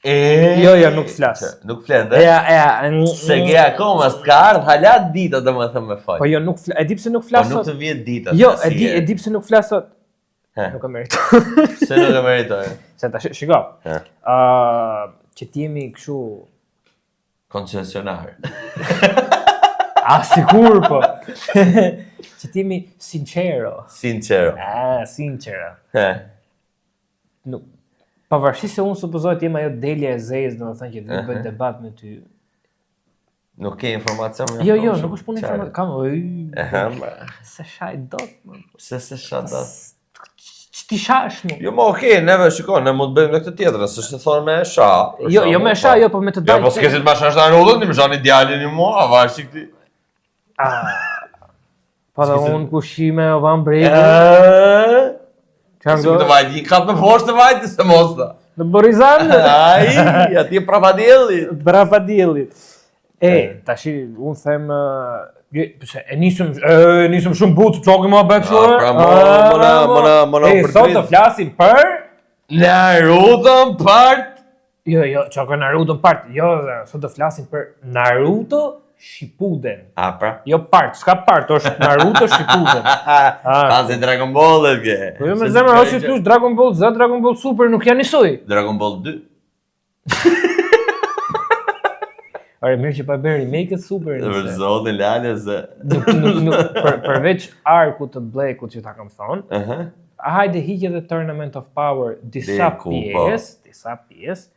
Jo, nuk flas. Nuk flet, se ke akoma s'ka ardh hala dita domethënë me fal. Po jo, nuk flas. E di pse nuk flas. Po nuk të vjen dita. Jo, e di pse nuk flas sot. Nuk e meritoj. Se nuk e meritoj. Se tash shiko. Që ti jemi kështu koncesionar. Sigur po. Që ti jemi sincero. Sincero. Sincero. Nuk pavarësisht se unë supozoj të jem ajo delja e zezë, domethënë që të bëj debat me ty. Nuk ke informacion me Jo, nuk është punë informacion. Kam se shaj dot, më. Se shaj dot. Ç'ti shash më? Jo, më okay, neve shikoj, ne mund të bëjmë këtë tjetër, s'është të thonë me sha. Jo me sha, jo, po me të dalë. Jo, po s'ke si të mashash tani ullën, ti më shani djalin i mua, vash ti. Pa da unë kushime o van bregu. Si të vajti, ka të me poshtë të vajti se mos da. Në Borizane. Ati e Prapadiellit. Prapadiellit. Tashi, unë them, e nisëm shumë butë, qoke më betë shore. Pra, mëna, Sot të flasim për... Naruto part. Jo, qoke Naruto part. Jo, sot të flasim për Naruto Shippuden. Pra? Jo part, s'ka part, është Naruto Shippuden. Tazi Dragon Ball e ke. Po jo me zemër, është që Dragon Ball Z, Dragon Ball Super, nuk janë njësoj. Dragon Ball 2. Are, mirë që pa bërë remake-et Super. Për zotin lale se... Përveç arku të Blackut që ta kam thonë, hajde hiqe dhe Tournament of Power disa pjesë,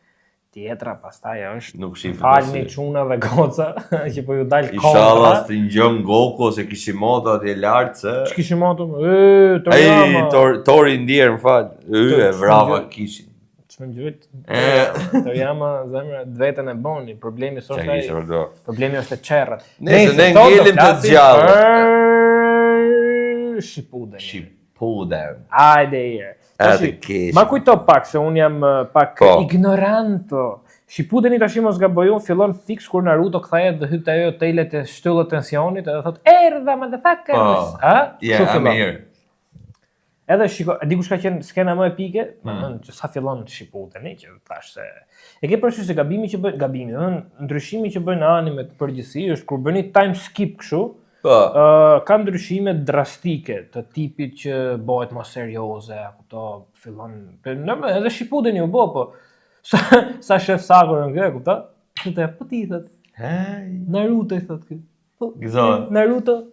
tjetra pastaj është falni çuna dhe goca që po ju dal kontra. Inshallah stingjëm Goku ose Kishimoto atje lart se. Kishimoto, Toriyama. Tori ndier, më fal. E vrava Kishin. Çmë gjujt. Toriyama zemra vetën e boni, problemi është ai. Problemi është e çerrat. Nëse ne ngelim të gjallë. Shippuden. Hajde here. Ma kujto pak, se unë jam pak ignoranto. Shippudeni tash mos gaboj unë, fillon fix kur Naruto kthehet dhe hyp te ajo telet e shtyllët tensionit edhe thot erdha motherfuckers. Mirë. Edhe shiko, di kush ka qenë skena më epike? Që sa fillon Shippudeni, që thash se e ke parasysh se gabimi, ndryshimi që bëjnë animet përgjithësi është kur bëni time skip kështu. Ka ndryshime drastike të tipit që bëhet më serioze, fillon, edhe Shippudeni u bë, po sa shef Sakura nga, kupta? Thotë, po ti thot. Naruto i thot ky. Naruto.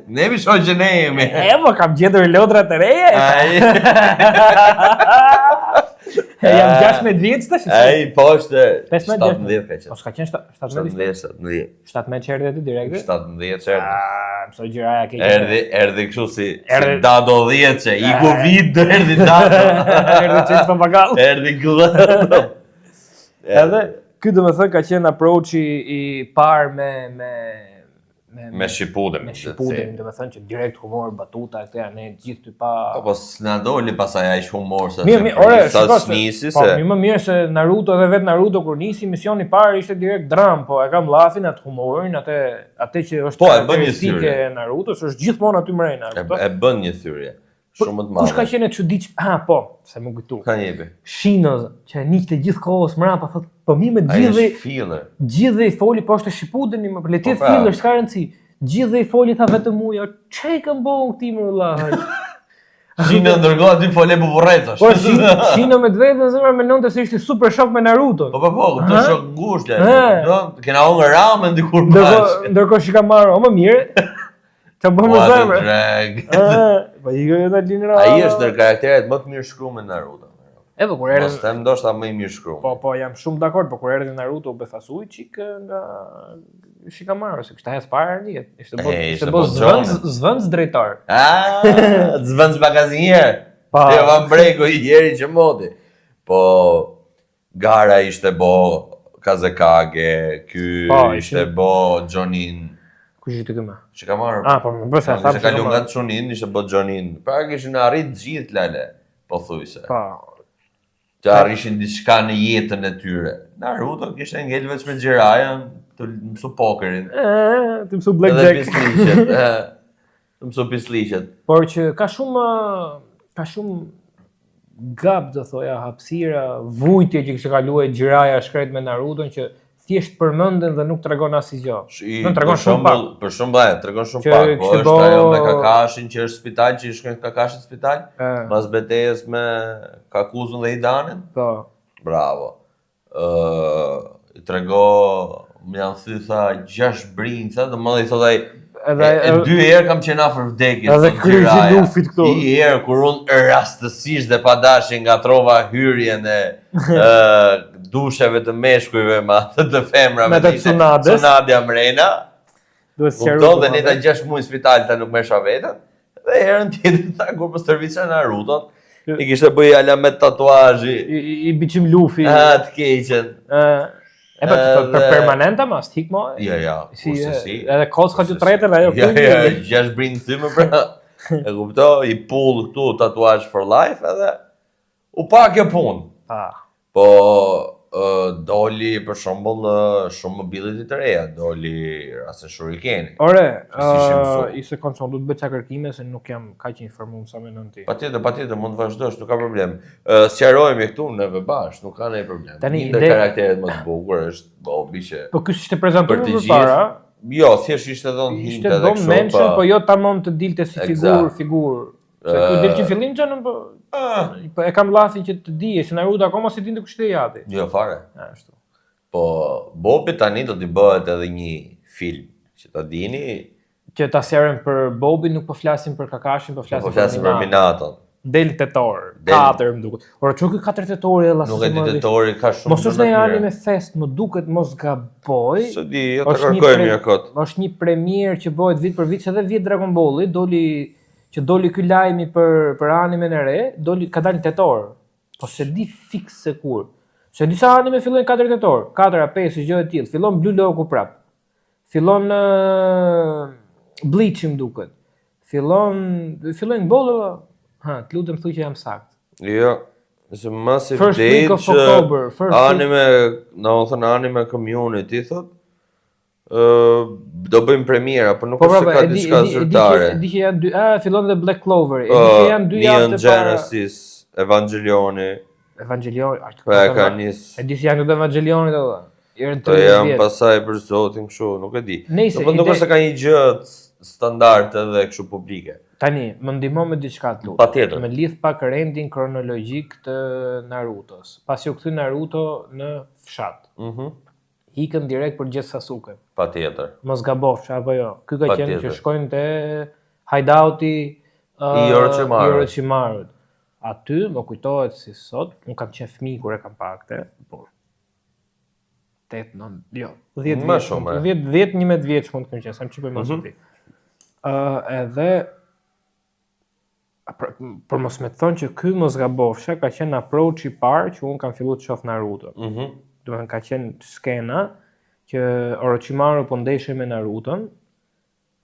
Ne mi shoh që ne jemi. Po kam gjetur lodra të reja. Jam 16 vjeç tash. Po është 17 vjeç. Po s'ka qenë 17. 17 erdhi aty direkt. 17 erdhi. Mësoj gjëraja ke. Erdhi kështu si Dado 10 që i Covid erdhi Dado. Erdhi çes papagall. Erdhi gëllë. Edhe ky domethënë ka qenë approach-i i parë me Shippuden. Me Shippuden, domethënë që direkt humor, batuta, këto janë gjithë ty pa. Po s'na doli pasaj aq humor sa. Nisi se. Po më mirë se Naruto dhe vet Naruto kur nisi misioni i parë ishte direkt dram, po e kam llafin atë humorin, atë që është karakteristike e Narutos, është gjithmonë aty mrena. E bën një thyrje. Shumë të madhe. Kush ka qenë e çuditshme? Po, se më kujtu. Ka jepi. Shino që niqte gjithkohës mbrapa thotë, po mi me gjithë i foli poshtë Shippudeni, më le të jetë filler, s'ka rëndsi. Gjithë i foli tha vetëm uja, çe kam bën këti më vëllai. Shino ndërkohë aty fole buburrecash. Po Shino me vetën zemra mendonte se ishte super shok me Naruto. Po, këtë shok ngushtë. Kena hunger ramen dikur bash. Ndërkohë Shikamaru, më mirë. Të bëmë në zemrë. Po i gërë dhe linë ai është ndër karakteret më të mirë shkruar me Naruto. Po kur erdhi. Mos them ndoshta më i mirë shkruar. Po jam shumë dakord, po kur erdhi Naruto u befasui çik nga Shikamaru, se kishte as para një. Ishte zvënc drejtor. Zvënc magazinier. Jo van bregu i jeri që modi. Po Gara ishte bo Kazekage, ky ishte bo Jonin. Kush ishte këma? Shikamaru. Po më bëse tha. Ishte kaluar nga Chunin, ishte bo Jonin. Pra kishin arrit gjithë lale, pothuajse. Po. Të arrishin diçka në jetën e tyre. Naruto kishte ngel vetëm me Jiraiyan, të mësu pokerin. Të mësu blackjack. Edhe pisliqet. Të mësu pisliqet. Por që ka shumë gab do thoja hapësira, vujtje që kishte kaluar Gjiraja shkret me Naruton që thjesht përmenden dhe nuk tregon asgjë. Nuk tregon shumë pak. Për shembull, tregon shumë pak, po është ajo me Kakashin që është spital, që i shkon Kakashi në spital, pas betejës me Kakuzun dhe Idanin. Po. Bravo. I trego më janë thysa 6 brinca, domethënë i thotë ai e 2 herë kam qenë afër vdekjes. Edhe kryqi lufit këtu. Një herë kur unë rastësisht dhe pa dashje ngatrova hyrjen e dusheve të meshkujve me atë të femrave. Me të Tsunades. Tsunadja Mrena. Duhet sqaruar. Kupton dhe neta 6 muaj në spital ta nuk mesha veten. Dhe herën tjetër tha kur po stërviça Naruton, i kishte bëj alamet tatuazhi. I biçim lufi. Të keqen. për permanenta mas, hik mo? Ja, kurse si. Edhe koska që tretë dhe ajo. Ja, 6 brinë thyme pra. E kupto, i pull këtu tatuazh for life edhe u pa kjo punë. Po doli për shembull shumë mobility të reja, doli rasti Shurikeni. Ore, i se konson du të bëj ca kërkime se nuk jam kaq informuar sa mendon ti. Patjetër, mund të vazhdosh, nuk ka problem. Sqarojmë këtu neve bashkë, nuk ka ndonjë problem. Një ndër karakteret më të bukur është Bobby që. Po ky ishte prezantuar përpara. Jo, thjesht ishte dhënë hinte edhe kështu. Mention, po jo tamam të dilte si figurë. Se ku del që fillim çanën po e kam llafi që të dije se Naruto akoma si dinte kush të jati. Jo fare. Ashtu. Po Bobby tani do t'i bëhet edhe një film që ta dini që ta sjarën për Bobby, nuk po flasim për Kakashin, po flasim për Minaton. Del tetor, 4 më duket. Ora çu ky 4 tetori ella. Nuk e di tetori ka shumë. Mos është një anime fest, më duket mos gaboj. Se di, jo ta kërkoj mirë kot. Është një premier që bëhet vit për vit, edhe vit Dragon Balli, doli ky lajmi për animen e re, ka dalë tetor. Po se di fiks se kur. Se disa anime fillojnë 4 tetor, 4 a 5 gjë e tillë. Fillon Blue Lock prap. Fillon Bleach më duket. Fillojnë bolla. Të lutem thuaj që jam sakt. Jo, është Massive Day që anime community thot. Do bëjmë premiera, por nuk është se ka diçka zyrtare. Di që janë 2, fillon dhe Black Clover. Di që janë 2 javë të para. Genesis, Evangelioni. Po e ka nis. E di se janë këto Evangelionit ato. Po jam pasaj për zotin kështu, nuk e di. Po nuk është se ka një gjë standard edhe kështu publike. Tani, më ndihmo me diçka të lutem. Patjetër. Me lidh pak rendin kronologjik të Narutos. Pasi u kthy Naruto në fshat. Ikën direkt për gjithë Sasuke. Patjetër. Mos gabofsh apo jo. Ky ka qenë që shkojnë te hideouti i Orochimarut. Aty më kujtohet si sot, un kam qenë fëmijë kur e kam parë këtë, po 8, 9, jo, 10 vjeç. 10-11 vjeç mund të kem qenë, sa më çipoj më shumë. Edhe për mos me thonë që ky mos gabofsha ka qenë approach i parë që un kam filluar të shoh Naruto. Do të ka qenë skena që Orochimaru po ndeshej me Naruton,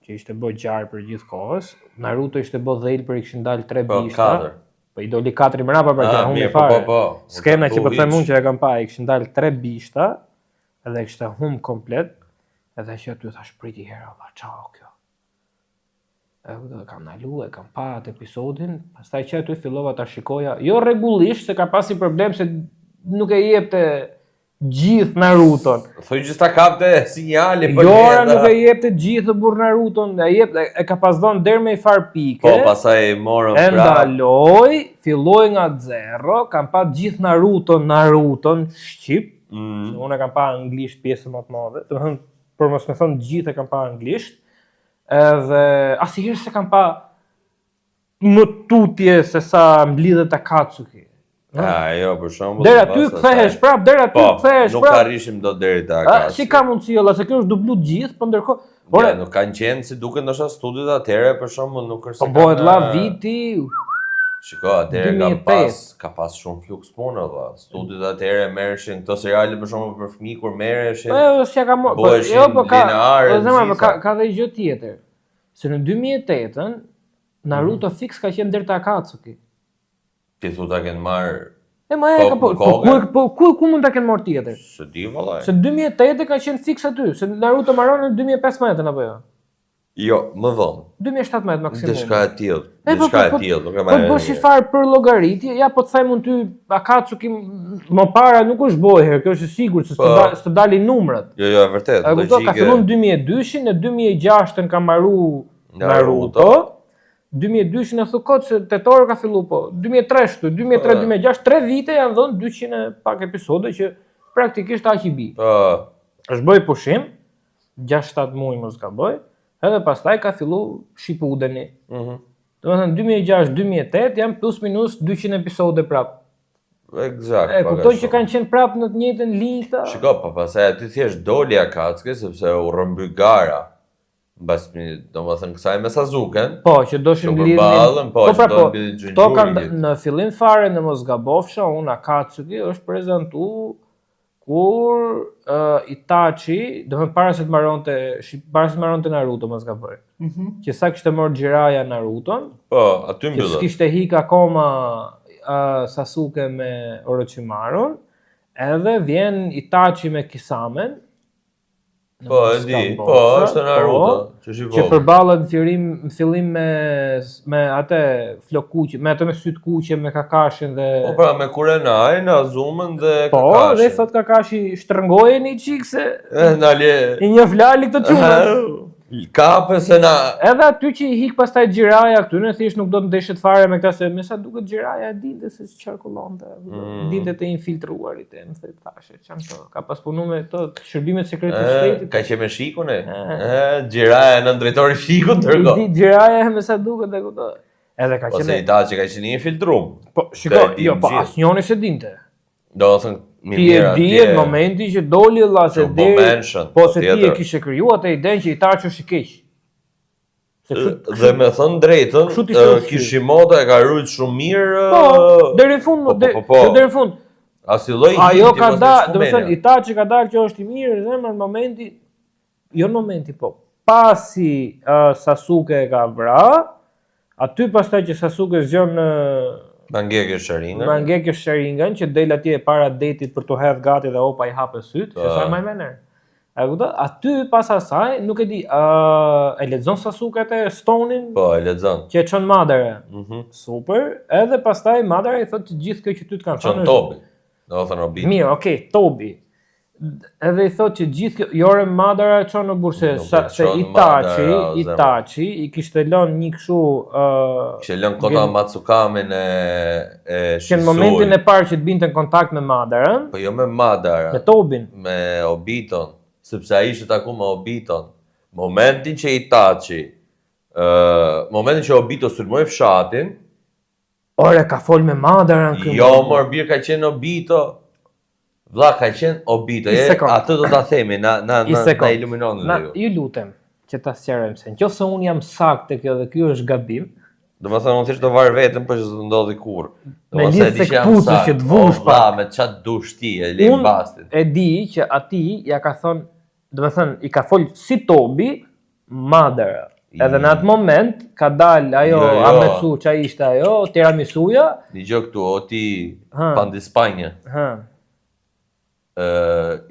që ishte bë gjarë për gjithë kohës. Naruto ishte bë dhël për i kishin dalë 3 bishta. Po i doli 4 i mbrapa për që humbi fare. Skena që po them unë që e kam pa, i kishin dalë 3 bishta edhe kishte humb komplet. Edhe që aty thash priti herë, valla çao kjo. Edhe kam nalu, e kam pa atë episodin, pastaj që aty fillova ta shikoja, jo rregullisht se ka pasi problem se nuk e jepte gjithë Naruton. Thoj gjithë ta kapte sinjale po. Jo, nuk e jepte gjithë burr Naruton, e ka pas dhënë deri me i far pike. Po pastaj morën prapë. Ndaloi, filloi nga zero, kam pa gjithë Naruton shqip. Unë e kam pa anglisht pjesën më të madhe. Domethënë, për mos më thon gjithë e kam pa anglisht. Edhe asnjëherë se kam pa më tutje se sa mblidhet Akatsuki. Jo, për shembull. Deri aty kthehesh prap, Nuk arishim dot deri te Akatsuki. Si ka mundësi olla se kjo është dublu gjithë, po ndërkohë, ore, nuk kanë qenë si duket ndoshta studiot atëherë për shembull nuk është se. Po bëhet la viti. Shiko, atëherë ka pas shumë fluks punë valla. Studiot atëherë merreshin këto seriale për shembull për fëmijë kur merreshin. Po si ka më, jo po ka dhe gjë tjetër. Se në 2008-ën Naruto fix ka qenë deri te Akatsuki. Ti thu ta kenë marrë. Ku mund ta kenë marrë tjetër? Se di vallaj. Se 2008 ka qenë fix aty, se Naruto mbaron në 2015 apo jo? Jo, më vonë. 2017 maksimum. Diçka e tillë, nuk e Po bësh i farë për llogaritje, ja po të them unë ty Akatsuki më para nuk është bojë, kjo është e sigurt se s'të dalin numrat. Jo, e vërtet. Ka filluar në 2002-shin, në 2006-ën ka marru Naruto. 2002-shin e thukot se tetor ka fillu po. 2003, 2006, 3 vite janë dhënë 200 pak episode që praktikisht aq i bi. Është bëj pushim, 6-7 muaj mos ka bëj. Edhe pastaj ka fillu Shippudeni. Domethënë 2006-2008 janë plus minus 200 episode prap. Eksakt. Kuptoj që kanë qenë prap në të njëjtën linjë ta. Shiko, pastaj aty thjesht doli Akatsuki sepse u rrëmby gara. Mbas domethënë kësaj me Sasuken. Po, që doshin lidhin. Po, to kanë në fillim fare në mos gabofsha, unë Akatsuki është prezantuar kur Itachi, domethënë para se të mbaronte Naruto mos gaboj. Që sa kishte marrë Jiraiya Naruton. Po, aty mbyllet. Që kishte hik akoma Sasuke me Orochimarun, edhe vjen Itachi me Kisamen. Po, e di, po, është Naruto, që përballet në fillim me atë flokuqe, me atë me syt kuqe, me Kakashin dhe... Po pra, me Kurenai, Azumën dhe Kakashin. Po, dhe thot Kakashi shtrëngoje një qikë se... Nalje... I një flali këtë qumë. Kape se na... Edhe aty që i hik pastaj Jiraiya këtu, në thjesht nuk do të ndeshet fare me këta se me sa duket Jiraiya dinte se qarkullonte, dinte të infiltruarit e më thashe, çan to, ka pas punu me to shërbimet sekrete të shtetit. Ka që me shikun e? Jiraiya në drejtori shikun tërko. Jiraiya me sa duket e këto. Edhe ka qenë... Ose Itachi ka qenë infiltrum. Po, shiko, jo, po asnjoni se dinte. Do të thënë, ti e di në momenti që doli Allah se po se ti e kishe kriju atë idenë që Itachi është i keq. Dhe me thënë drejtën, Kishimoto e ka rujt shumë mirë. Po, deri në fund. Asilloj ajo ka dalë, do të thënë Itachi ka dalë që është i mirë, zemër në momenti, jo në momenti, po pasi Sasuke e ka vra, aty pastaj që Sasuke zgjon Mangekyo Sharingan që del atje para detit për të hedhë gati dhe opa i hape syt, që sa më mener. Aty pas asaj, nuk e di, e lexon Sasuke atë Stonein? Po, e lexon. Që e çon Madara. Super. Edhe pastaj Madara i thotë gjithë kjo që ty të kanë thënë. Çon Tobi. Do të thënë Obito. Mirë, okay, Tobi. Edhe i thotë që gjithë kjo, jore Madara e qonë në burse, se Itachi i kishte lënë një këshu... Kishte lënë Kota Matsukamen e Shisui. Që në momentin e parë që të binte në kontakt me Madarën... Po jo me Madara. Me Tobin. Me Obiton. Sepse a ishte taku me Obiton. Momentin që Itachi... Momentin që Obito sulmoi fshatin... Ore, ka fol me Madarën këmë. Jo, mor birë ka qenë Obito... Vlla ka qenë Obito, atë do ta themi, na iluminon dhe ju. Ju lutem që ta sqarojmë se nëse unë jam sakt te kjo dhe ky është gabim, domethënë unë thjesht do var veten për që s'do ndodhi kurrë. Me lidhje se kputush që të vush pa me çat dush ti e le bastit. E di që ati ja ka thonë, domethënë i ka fol si Tobi Madara. Edhe në atë moment ka dalë ajo Ametsu që ishte ajo Tiramisuja. Dgjoj këtu, o ti pandi Spanjë.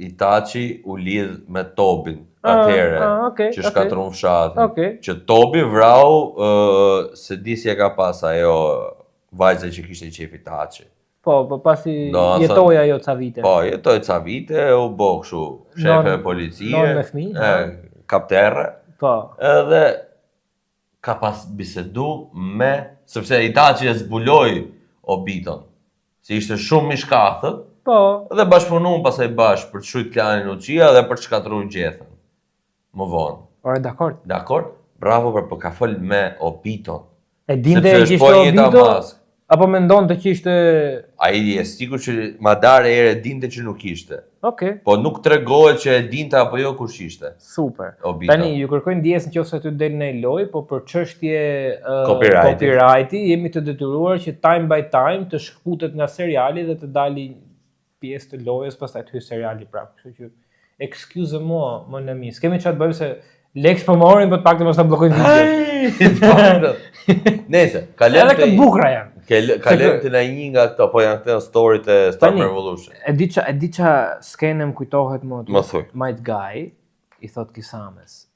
Itachi u lidh me Tobin atëherë që shkatron fshatin. Që Tobi vrau se di si e ka pas ajo vajza që kishte qef Itachi. Po pasi jetoi ajo ca vite. Po, jetoi ca vite, u bë kështu shefe e policie, kapterre. Po. Edhe ka pas bisedu me, sepse Itachi e zbuloi Obiton, si ishte shumë i shkathët. Po. Dhe bashkëpunuan pasaj bashkë për të shujt klanin Uchiha dhe për të shkatruar gjethen. Më vonë. Ore, dakord. Dakord? Bravo për ka fol me Obiton. E dinte e kishte Obito? Apo mendonte që ishte... Ai e sigurt që Madara e dinte që nuk ishte. Okej. Po nuk tregohet që e dinte apo jo kush ishte. Super. Obito. Tani ju kërkojnë ndjes nëse aty del në loj, po për çështje copyrighti jemi të detyruar që time by time të shkputet nga seriali dhe të dali pjesë të lojës, pastaj të hyj seriali prapë. Kështu që excuse-moi, mon ami. S'kemi çfarë të bëjmë se Lex po morin, po të paktën mos ta bllokojnë videon. Nëse, kalem të bukura janë. Kalem të na një nga këto, po janë këto storyt e Star Revolution. E di ça skenem kujtohet më. Më thuj. Might Guy i thot Kisames.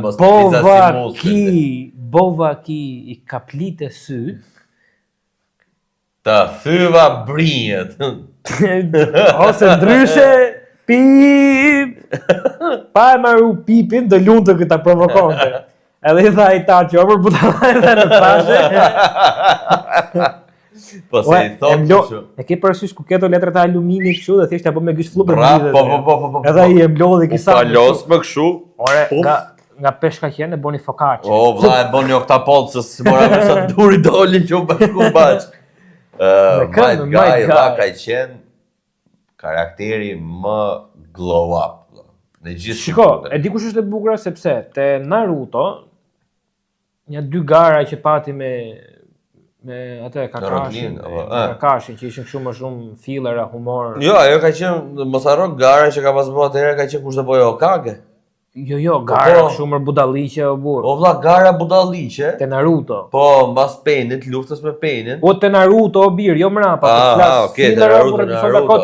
Mos të pizza si muskët. Bova ki I kaplit e sy. Të thyva brinjët. Ose ndryshe, pip. Pa e marru pipin, do lunë të këta provokonte. Edhe I tha I ta qopër, puta dhe në pashe. Po se I thotë kështu. E ke përësysh ku keto letrat e aluminit kështu dhe thjesht apo me gjysh flupër lidhet. Po. Edhe I e mblodhi kisa. Po kalos me kështu. Ore, nga peshka qenë e boni focaccia. O, vlla e boni oktapod se si mora me sa duri doli që u bashku bashk. Might Guy dha ka qenë karakteri më glow up. Në gjithë. Shiko, e di kush është e bukur sepse te Naruto një 2 gara që pati me atë Kakashin që ishin kështu më shumë fillera, humor. Jo, ajo ka qenë mos harro gara që ka pas bërë atëherë ka qenë kush do bëjë Hokage. Jo, gara shumë budalliqe o burr. O vlla, gara budalliqe. Te Naruto. Po, mbas Painit, luftës me Painin. Po te Naruto o bir, jo mrapa, okay, te Naruto.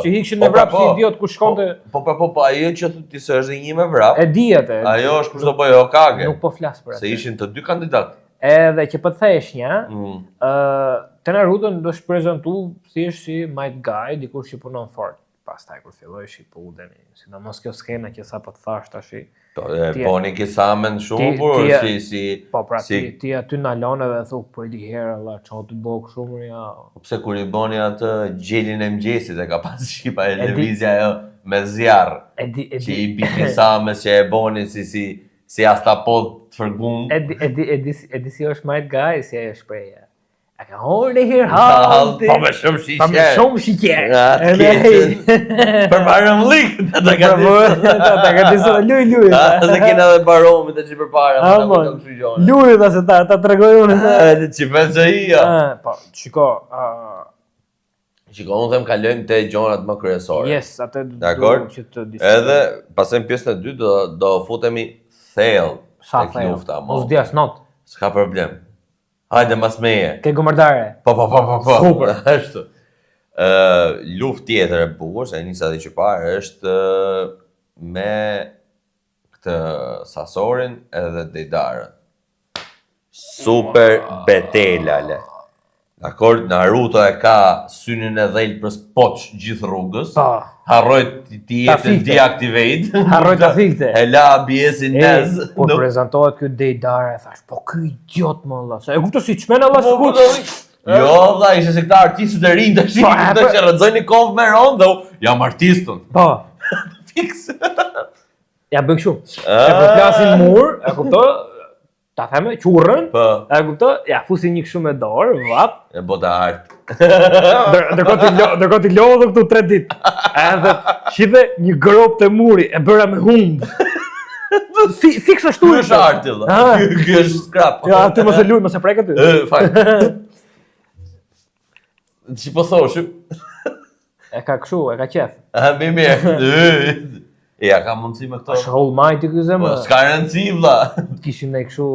Që hikshin me vrap si idiot ku shkonte. Po, ajo që ti se është një me vrap. E di atë. Ajo është kush do bëjë Hokage. Nuk po flas për atë. Se ishin të 2 kandidatë. Edhe që po thesh një, te Naruto do është prezentu thjesht si Might Guy, dikush që punon fort. Pastaj kur filloi Shippudeni, sidomos kjo skena që sapo të thash tash. Po, boni kisamen shumë por si po pra ti aty na lon edhe thu po di herë valla çau të bëu shumë ja. Pse kur I boni atë gjelin e mëngjesit e ka pas shipa e lëvizja ajo me zjarr. Që I bi kisame që e boni si astapod të fërgum. E di si është Might Guy, si ajo shpreja. A ka horë herë halti. Po me shumë shiqer. Po me shumë shiqer. Për barëm lik. Ta ka disë luj. Se kena dhe baromit e që për para. Luj dhe se ta tregoj unë. Që pensë që ia. Po, shiko. Shiko, unë them kalojmë te gjonat më kryesore. Yes, atë duhet që të diskutojmë. Edhe pasem pjesën e dytë do futemi thellë tek lufta. Mos di as not. S'ka problem. Hajde mas meje. Ke gomardare. Po. Super. Ashtu. Luftë tjetër e bukur, se nisa dhe që parë, është me këtë Sasorin edhe Deidarën. Super betela, le. Dakor, Naruto e ka synin e dhejl për spoq gjithë rrugës. Harroj ti jetë deactivate. Harroj ta thikte. E la ABS-in nez. Po prezentohet ky Deidara, thash, po ky idiot më valla. E kuptoj si çmen Allah sikut. Jo, valla, ishte se këta artistët e rinj tash, këto që rrezojnë kohë me ron dhe jam artistun. Po. Fix. Ja bën kështu. E përplasin mur, e kuptoj? Ta theme, qurrën, e kuptoj? Ja fusin një kështu me dorë, vap. E bota art. Ndërkohë ti lodhë këtu 3 ditë. Edhe shive një grop të muri e bëra me humb. Si kështu është arti valla. Ky është scrap. Ja, ti mos e luj, mos e prek aty. Fal. Ti po thosh? E ka kështu, e ka qef. Mirë. Ja, ka mundësi me këto. Është All Might i ky zemë. S'ka rëndësi vlla. Kishim ne kështu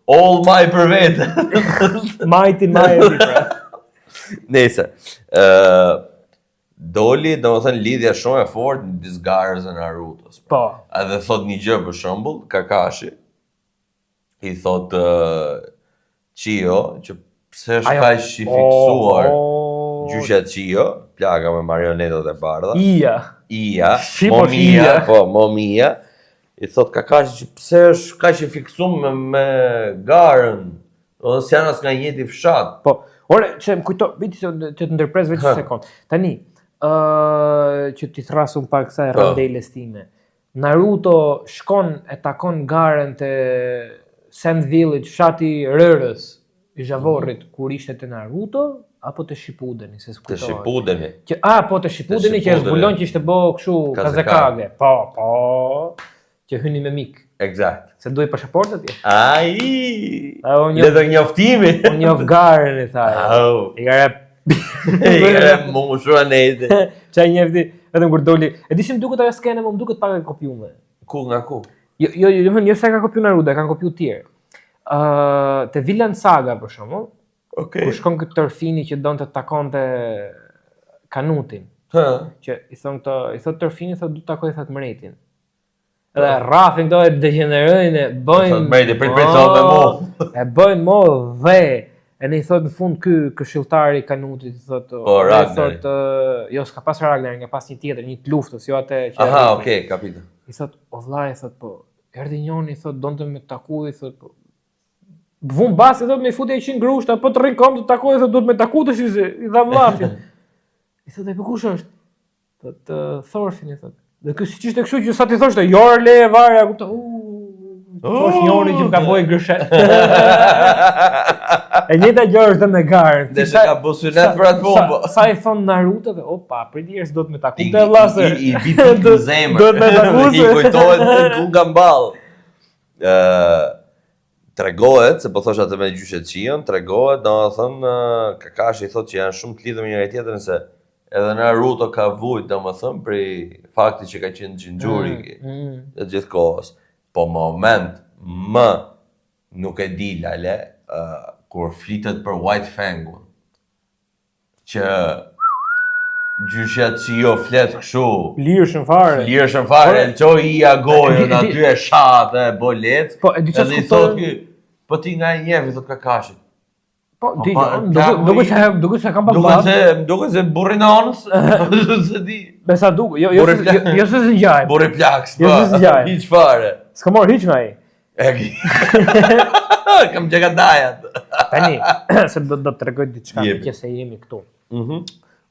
All Might për vete. Mighty pra. Nëse. Doli, domethënë lidhja shumë e fortë midis Garës dhe Narutos. Po. Edhe thot një gjë për shembull, Kakashi I thot Chio që pse është kaq I fiksuar gjyqja Chio, plaka me marionetat e bardha. Ija, Momia, I thot Kakashi që pse është kaq I fiksuar me Garën, ose si janë as nga njëti fshat. Po, ore, që më kujto, biti që të ndërpres veç një sekund. Tani, që ti thrasun pak kësaj rëndeles time. Naruto shkon e takon Garën të Sand Village, fshati Rërës, I Zhavorrit, kur ishte te Naruto, apo te Shippudeni, se s'kujtohet. Te Shippudeni. Po te Shippudeni që e zbulon që ishte bo kështu Kazekage. Po. Që hyni me mik. Eksakt. Se duaj pasaportë atje. Letër njoftimi. Unë njoft Garën I thaj. I gare mushur anete. Çaj njefti, vetëm kur doli. E di si më duket ajo skena, më duket pak e kopjuar. Ku nga ku? Jo se ka kopjuar Naruto, kanë kopjuar tjerë. Te Vinland Saga për shembull. Okej. Kur shkon këtë Tërfini që donte të takonte Kanutin. Që I thon Tërfini, thotë du të takoj thot Mretin. Edhe rrafin këto e degenerojnë, e bëjnë... Mbreti, prit sot me mu. E bëjnë mo dhe... E ne i thot në fund ky këshilltari Kanutit, i thot... Ragnari. Jo, s'ka pas Ragnari, nga pas një tjetër, një të luftës, jo atë që... Aha, okej, kapita. I thot, o vllai, i thot, po... Erdi njoni, i thot, donte me taku, i thot, po... Vun bas, i thot, me i fute 100 grushta, po të rrin kom të takoj, i thot, duhet me taku të shizi, i dham lafin. I thot, e për kush është? Thot, Thorfin, i thot. Dhe ky si qishte kështu që sa ti thoshte, jorë le e varja, kupta, thosh njoni që më ka bojë gërshet. E njëjta gjë është dhe me garën. Dhe se ka busunet për atë bombo. Sa i thon Naruto dhe opa, prit njerëz do të me taku te vllase. I bit në zemër. Do të me taku. I kujtohet ku nga mball. Tregohet, se po thosh atë me gjyshet qion, tregohet, domethënë Kakashi i thotë që janë shumë të lidhur me njëri tjetrin se edhe Naruto ka vujt, domethënë, prej faktit që ka qenë xhinxhuri të gjithë kohës. Po moment më nuk e di Lale, kur flitet për White Fangun, që gjyshja Qijo flet kështu. Lirshën fare. Lirshën fare, lçoj i agojën aty e shatë, e bolet. Po, e di çfarë edhe i thot ky, po ti nga e njevi, thot Kakashit. Po, di, duke se kam pas. Duke se burri nonës, se di. Besa duke, jo se zgjaj. Burri plaks, po. Jo se zgjaj. Hiç fare. S'ka marr hiç nga ai. Kam gjagadajat. Tani, se do të tregoj diçka që se jemi këtu.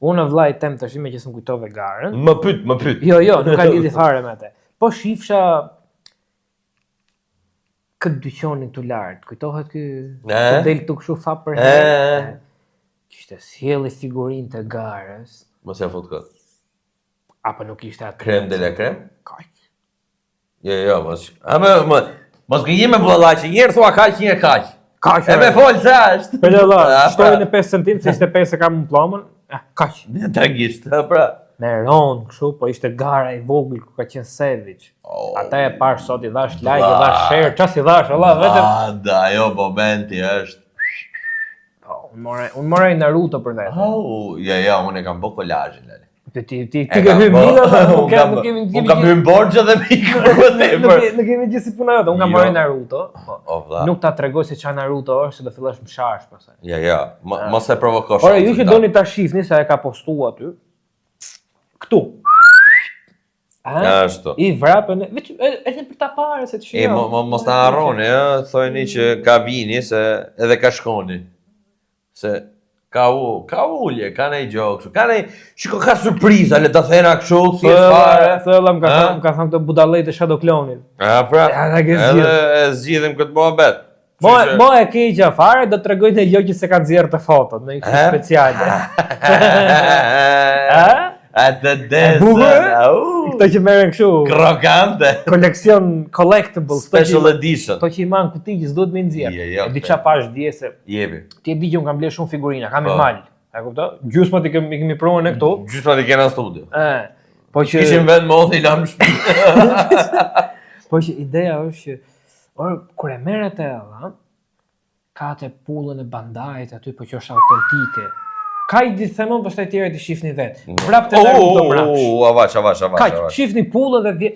Unë vllai tem tash me që s'm kujtove garën. Më pyet. Jo, nuk ka lidhje fare me atë. Po shifsha këtë dyqonin të lartë, kujtohet ky të del të kështu fap për herë. Kishte sjellë figurinë të garës. Mos e fut kot. Apo nuk ishte atë. Krem de la krem? Kaq. Jo, mos. Mos gënjim me vllallaqe, njerë thua kaq, njerë kaq. Kaq. E me fol sa është. Për Allah, shtojnë në 5 cm, se ishte 5 e kam në plomën. Kaq. Tragisht, pra. Me ron, kështu, po ishte gara i vogël ku ka qenë Sevic. Ata e parë sot i dhash like, i dhash share, ças i dhash, Allah, vetëm. Da, ajo momenti është. Po, unë moraj Naruto për vetë. Ja, unë e kam bë kolazhin lale. Ti ke hyrë mirë, unë kam hyrë borxhe dhe mikë për vëtepër. Nuk kemi gjithë si puna jote, unë kam marrë Naruto. Nuk ta tregoj se çfarë Naruto është, se do fillosh më shash pastaj. Ja, mos e provokosh. Ora, ju që doni ta shihni se e ka postuar aty. Këtu. Ashtu. I vrapën, edhe për ta parë se të shihni. Mos ta harroni, thojeni që ka vini se edhe ka shkoni. Se ka ulje, ka nej gjokë, ka nej, shiko ka surpriza, le ta thena kështu, thjesht fare. Thella më ka thënë këto budallëj të Shadow Clone-it. Pra, edhe e zgjidhim këtë muhabet. Mo e keqja fare, do të tregoj në logje se ka nxjerrë të fotot, në një speciale. Atë desë. Këto që merren kështu. Krokante. Koleksion collectible, special edition. Këto që i man kuti që s'duhet më nxjerr. Di çfarë pash dje se. Jepi. Ti e di që un kam bler shumë figurina, kam i mal. E kupton? Gjysmat i kemi pruar ne këtu. Gjysmat i kena në studio. Po që kishim vend modhi lam në shtëpi. Po që ideja është që kur e merr atë ka atë pullën e Bandait aty, po që është autentike. Ka i di themon, pastaj tjerë të shifni vetë. Vrap të Naruto mbrapsh. Avaç. Kaq, shifni pullën dhe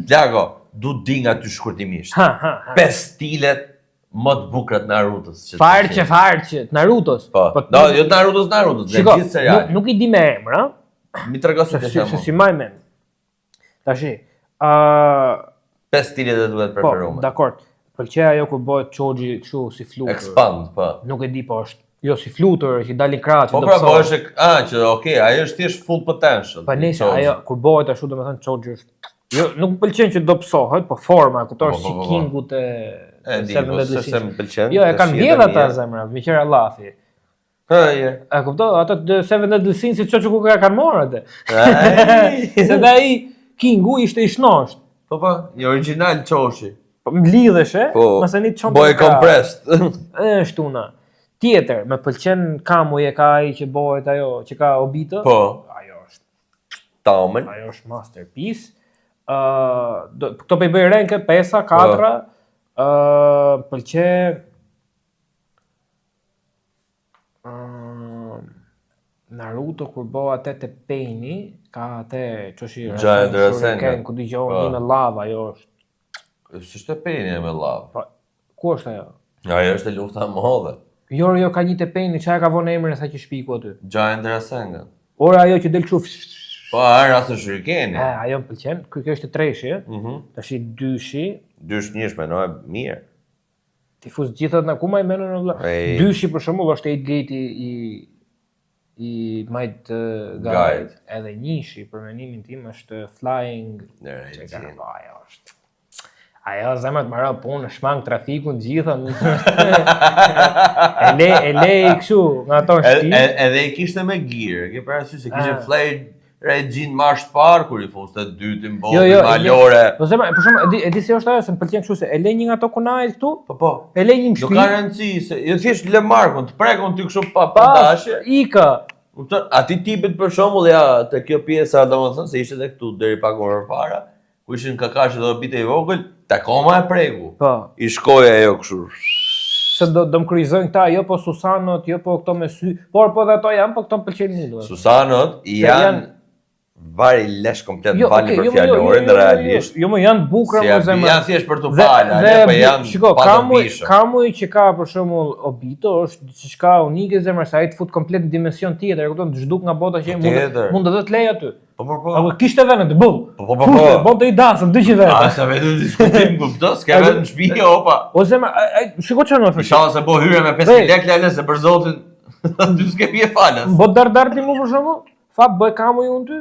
Lago, du di nga ty shkurtimisht. 5 stilet më të bukura të Narutos. Farqe, Narutos. Po, jo Narutos, nga gjithë serial. Nuk i di me emër, ha? Mi trego se të Se si maj men. Tashi, 5 stilet e duhet preferuar. Po, dakord. Pëlqej ajo kur bëhet Choji kështu si flutur. Expand, po. Nuk e di, po është. Jo si flutur, që dalin krahët, po pra, po është, që okay, ajo është thjesht full potential. Po nëse ajo kur bëhet ashtu, domethënë Choji është. Jo, nuk më pëlqen që do psohet, po forma, kupton, si Kingut e Seven Deadly Sins. Jo, e kanë vjedh ata zemra, me qira llafi. Je. E kupton, ata Seven Deadly Sins çka ka kanë marrë atë. Se ai Kingu ishte i shnosht. Po, i original Choshi. Po mlidhesh, mos e nit çon. Boy compressed. Është una. Tjetër, me pëlqen Kamui e ka ai që bëhet ajo, që ka Obito. Po. Ajo është Tamen. Ajo është masterpiece. Këto pe bëj rank 5-a, 4-a. Pëlqe. 5 Naruto kur bëu atë te Paini, ka atë çoshi Giant Rasengan. ku dëgjon një me lava, ajo është. S'është e Paini me lava. Po, ku është ajo? Ajo është e lufta e madhe. Jo, ka një te Paini, çfarë ka vënë emrin e sa që shpiku aty. Giant Rasengan. Ora ajo që del çuf. Po, era të shurikeni. Ajo më pëlqen. Kjo është e treshi, tash i dyshi. Dysh njëshme, no e mirë. Ti fuz gjithat na ku më mendon në vëlla. Dyshi për shembull është 8 gate i Might Guide. Edhe njëshi për mendimin tim është Flying. Ajo është. Ajo zemrat marrë punë, shmang trafikun gjitha. e le kështu nga ato shti. Edhe i kishte me gear, ke parasysh se kishte flyer Regjin Marsh Park kur i foste dytin botë malore. Po zemra, për shembull, e di se është ajo se më pëlqen kështu se e le një nga ato kunajt këtu. Po. E le një shtëpi. Nuk ka rëndësi se jo thjesht le markun, të prekun ti kështu pa dashje. Ika. Kupton? Ati tipit për shembull ja te kjo pjesa domethënë se ishte tek këtu deri pak më parë, ku ishin kakashë dhe bite i vogël, te koma e preku. Po. I shkoi ajo kështu. Se do më kryzojnë këta, jo po Susanot, jo po këto me sy, por po dhe ato janë, po këto më pëlqejnë mua. Susanot janë vari lesh komplet vali për fjalorin, realisht. Jo, më janë bukra më zemra. Janë thjesht për të bala, po janë pa të bishë. Ka muj që ka për shembull Obito, është diçka unike zemra, se ai të fut komplet në dimension tjetër, e kupton, të zhduk nga bota që mund të lej aty. Po. Apo kishte vënë të bull. Po. Bon të i dasëm 200 vete. A sa vetë diskutim kupton, s'ka vetëm shtëpi opa. O zemra, shiko çfarë thosh. Inshallah se po hyrë me 5000 lekë lale se për zotin ty s'ke pije falas. Bo dar ti më për shembull. Fap bëj kamu unë ty.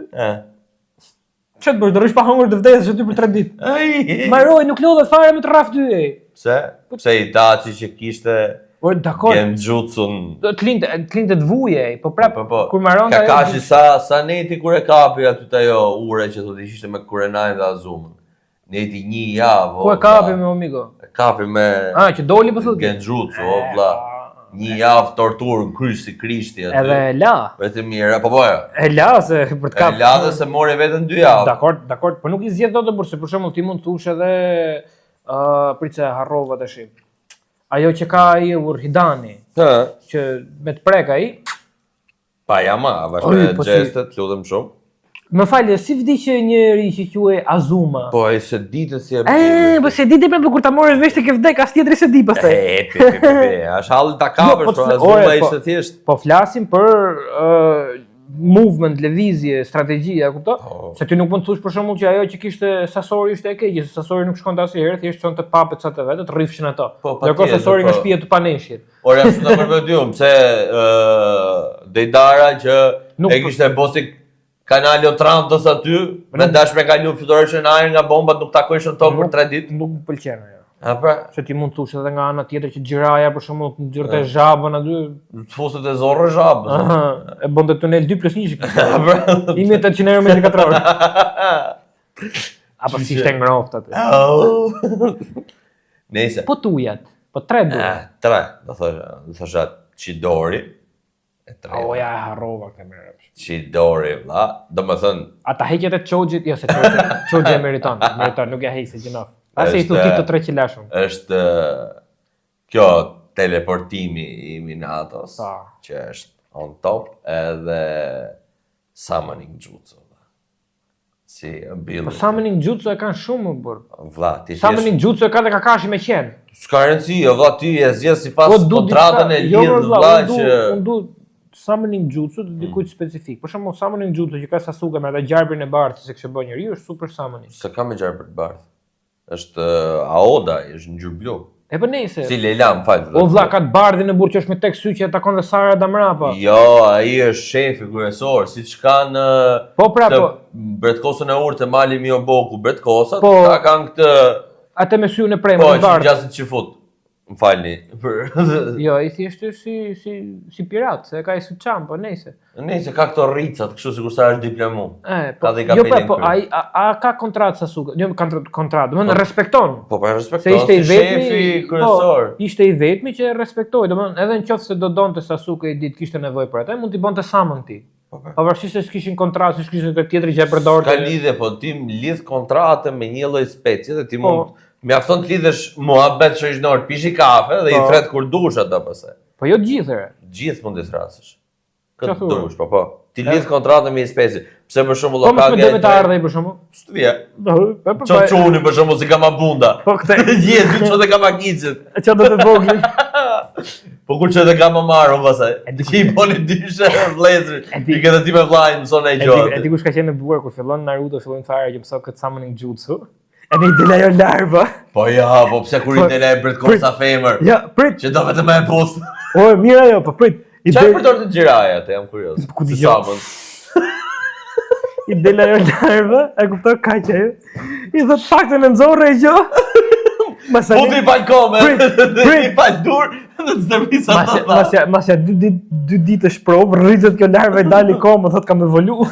Çet bësh do rish pa hungur të vdesësh aty për 3 ditë. Maroj nuk lodhet fare me të rraf ty. Pse? Pse Itachi që kishte Genjutsun. Do të linte të vuje, po prap kur maron ajo. Kakashi sa neti kur e kapi aty ajo ure që thotë ishte me Kurenai dhe Azumën. Neti një javë. Ku e kapi me Omigo? E kapi me që doli po thotë. Genjutsu, o vlla. Një javë torturë në kryq si Krishti aty. Edhe la. Vetëm mirë, po jo. E la se për të kapur. E la dhe se mori vetëm 2 javë. Dakor, po nuk i zgjedh dot burse, për shembull ti mund të thush edhe pritë harrova tash. Ajo që ka ai Urhidani. Që me të prek ai. Pa jama, vazhme gjestet, lutem shumë. Më falë, si vdiqë njëri që quhej Azuma? Po, ai se ditë si e bëj. Po se ditë për kur ta morësh vesh të ke vdek, as tjetri se di pastaj. Është halli ta kapësh, po Azuma ishte thjesht. Po flasim për movement, lëvizje, strategjia, kupton? Se ti nuk mund të thush për shembull që ajo që kishte Sasori ishte e keqe, se Sasori nuk shkonte asnjëherë, thjesht çonte papet sa të vetë, të rrifshin ato. Ndërkohë Sasori nga shtëpia të paneshit. Ora ashtu ta përmendëm, pse Deidara që e kishte bosi Kanali Otrantos aty, me dash me kalu fitoresh në ajër nga bombat nuk takojshën tokë për 3 ditë. Nuk më pëlqen ajo. A pra, se ti mund të thush edhe nga ana tjetër që Xhiraja për shembull nxirrte zhabën aty, të foset e zorrë zhabën. E bonte tunel 2+1. Pra, 1800 euro metri katror. Apo si ishte ngroft aty. Nëse. Po tujat, po 3 duhet. 3, do thosha Chidori. Oja e harrova këtë merë. Chidori, vlla. Domethënë, ata heqjet e Chojit, jo se Choji e meriton, nuk ja heq se gjinof. Pasi i tutit të 300 lashëm. Është kjo teleportimi i Minatos, që është on top, edhe Summoning Jutsu. Si ability. Po Summoning Jutsu e kanë shumë më burr. Vlla, ti Summoning Jutsu e ka dhe Kakashi me qen. S'ka rëndësi, vlla ti e zgjedh sipas kontratën e lidhur vlla që unë du Summoning Jutsu të dikujt specifik. Për shembull Summoning Jutsu që ka Sasuke me atë gjarprin e bardhë se kishte bën njeriu është super summoning. S'ka ka me gjarprin e bardhë. Është Aoda, është ngjyrë blu. E po nejse. Si Leila, më fal. O vlla ka të bardhin e burr që është me tek sy që atakon dhe Sara Damrapa. Jo, ai është shefi kryesor, siç kanë po pra po Bretkosën e urtë Mali Mioboku, Bretkosat, ata kanë këtë atë me syun e premtë të bardhë. Po, gjasit që fut. Më falni. Jo, i thjesht është si pirat, se ka i suçam, po nejse. Nejse, ka këto rricat, kështu sikur sa është diplomu. Jo, po, a ka kontratë Sasuke? Jo, kontratë, domethënë respekton. Po, respekton, si shefi kryesor. Ishte i vetmi që e respektoi, domethënë edhe nëse do donte Sasuke i ditë kishte nevojë për atë, mund t'i bënte summon ti. Pavarësisht se s'kishin kontratë, s'kishin të tjetër që e përdorte. Ka lidhje, po ti lidh kontratë me një lloj specie dhe ti mund mjafton të lidhesh muhabet shoqënor, pishi kafe dhe i thret kur dush ato pse. Po jo të gjithë. Gjithë mund të thrasësh. Këtë dush, po. Ti lidh kontratën me Spesi. Pse për shembull Po më do të ardhej për shembull. Stvia. Çoni për shembull si Kamabunda. Po këtë. Jetë çdo Kamakicit. Ço do të vogël. Po kur çdo Kamamaro pastaj. Ti i boni dyshë vëllezër. I këtë ti me vllajin mëson ai gjë. E di kush ka qenë në bukur kur fillon Naruto, fillojnë fare që mëson këtë summoning jutsu. E ne del ajo larva. Po ja, po pse kur i del ai bret kosa femër. Ja, prit. Që do vetëm e post. O, mirë ajo, po prit. Çfarë përdor të xhiraja atë, jam kurioz. Ku di sabën. I del ajo larva, e kuptoj kaq ajo. I thot faktën e nxorrë gjë. Futi pa kome. I pa dur, dhe zdërmisa ta. Masja 2 ditë shprov, rritet kjo larva e dali komë, thot kam evolu.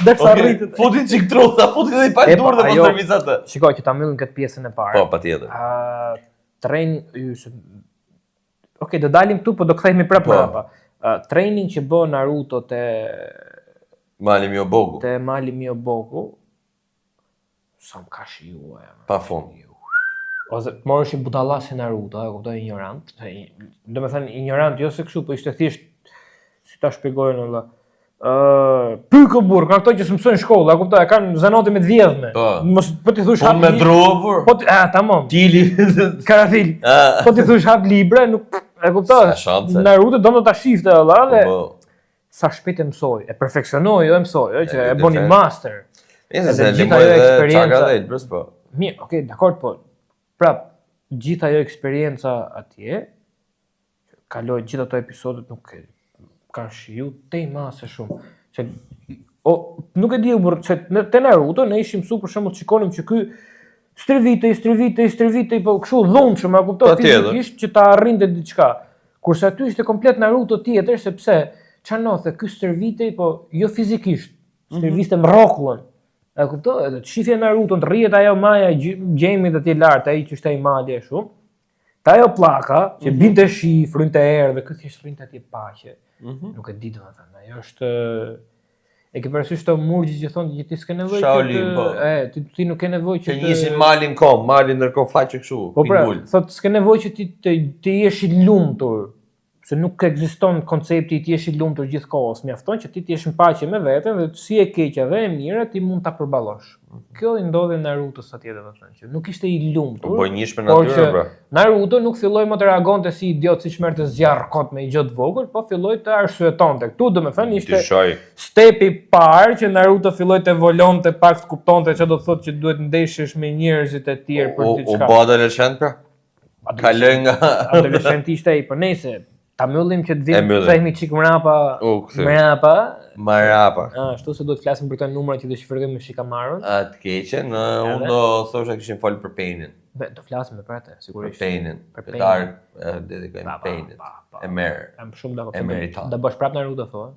Derisa rritet. Futi çik trusa, futi dhe i pa dur dhe mos zdërmisa të. Shikoj që ta mbyllim këtë pjesën e parë. Po, patjetër. Okej, do dalim këtu, po do kthehemi prapë. Training që bën Naruto te Mali Myoboku. Te Mali Myoboku. Sa më ka shijuar. Pafund. Ose morësh i budallasi Naruto, e kuptoj ignorant. Domethënë ignorant jo se kështu, po ishte thjesht si ta shpjegojnë valla. Pykë burr, ka këto që s'mësojnë shkolla, e kuptoj, e kanë zanote me të vjedhme. Mos po ti thosh hap me drobur. Po tamam. Tili. Karafil. Po ti thosh hap libre, nuk e kuptoj. Naruto do ta shifte valla dhe sa shpejt e mësoi, e perfeksionoi, jo e mësoi, që e boni master. Edhe gjithë ajo eksperjenca. Mirë, okay, dakor, po. Prap, gjithë ajo eksperjenca atje, kaloi gjithë ato episodet nuk kanë shiju te masë shumë. Që nuk e di se te Naruto ne ishim mësuar për shembull shikonim që ky stërvitej po kështu dhunshëm, e kuptoj fizikisht që ta arrinte diçka. Kurse aty ishte komplet Naruto tjetër sepse çfarë nothe ky stërvitej po jo fizikisht, stërviste mrokullën. E kuptoj, edhe të shifje Naruto të rrihet ajo maja gjemit atje lart, ai që ishte i madje shumë. Ta ajo pllaka që binte shi, frynte erë dhe ky thjesht rrinte atje paqe. Nuk e di domethënë, ajo është e ke parasysh të murgjit që thonë që ti s'ke nevojë që ti nuk ke nevojë që të njësin malin kom, malin ndërkohë faqe kështu, pingull. Po thotë s'ke nevojë që ti të jesh i lumtur, se nuk ekziston koncepti i të jesh i lumtur gjithkohës, mjafton që ti të jesh në paqe me veten dhe si e keqja dhe e mira ti mund ta përballosh. Kjo i ndodhi Narutos atje domethënë që nuk ishte i lumtur. Po njësh me natyrën pra. Naruto nuk filloi më të reagonte si idiot siç merrte zjarr kot me një gjë të vogël, po filloi të arsyetonte. Ktu domethënë ishte stepi i parë që Naruto filloi të evolonte pak të kuptonte çfarë do të thotë që duhet ndeshësh me njerëzit e tjerë për diçka. U bë adoleshent pra? Kaloi nga adoleshent ishte ai, po nëse ta mbyllim që të vim themi çik mrapa. Marapa. Ashtu se do të flasim për këtë numër që do shifrojmë me Shikamaron. Të keqen, unë do thosha kishim folur për Painin. Do flasim për atë, sigurisht. Për Painin. Për Dark dedikojmë Painin. E merr. Jam shumë dakord. Do bësh prapë Naruto thua.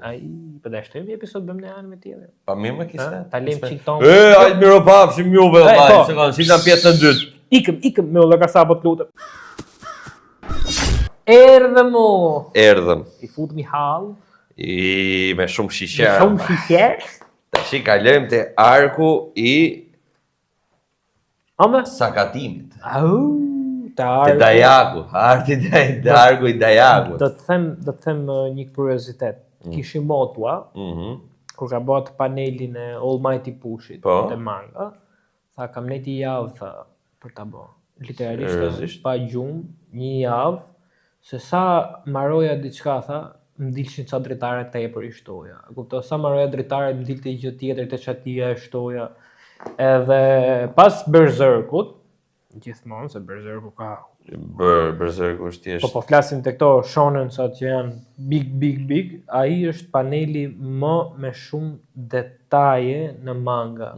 Ai, po dashëm një episod bëjmë në anime tjetër. Pa mirë më kishte. Ta lëm çik ton. Ai mirë pafshim juve vllai, se kanë si na pjesën e dytë. Ikëm me olla kasapot lutem. Erdhëm. I futmi hall. Me shumë shiqer. Shumë shiqer. Tash i kalojmë te arku i sakatimit. Te Dayaku, arku i Dayaku. Do të them një kuriozitet. Kishimoto, kur ka bërë panelin e All Mighty Pushit te manga, tha kam ne ti javë për ta bërë. Literalisht pa gjumë, një javë. Se sa maroja diçka tha, më dilshin ca dritare tepër i shtoja. Kuptoj, sa maroja dritare më dilte gjë tjetër te çatia e shtoja. Edhe pas Berserkut, gjithmonë se Berserku ka Berserku është thjesht. Po flasim te këto shonen sa që janë big, ai është paneli më me shumë detaje në manga.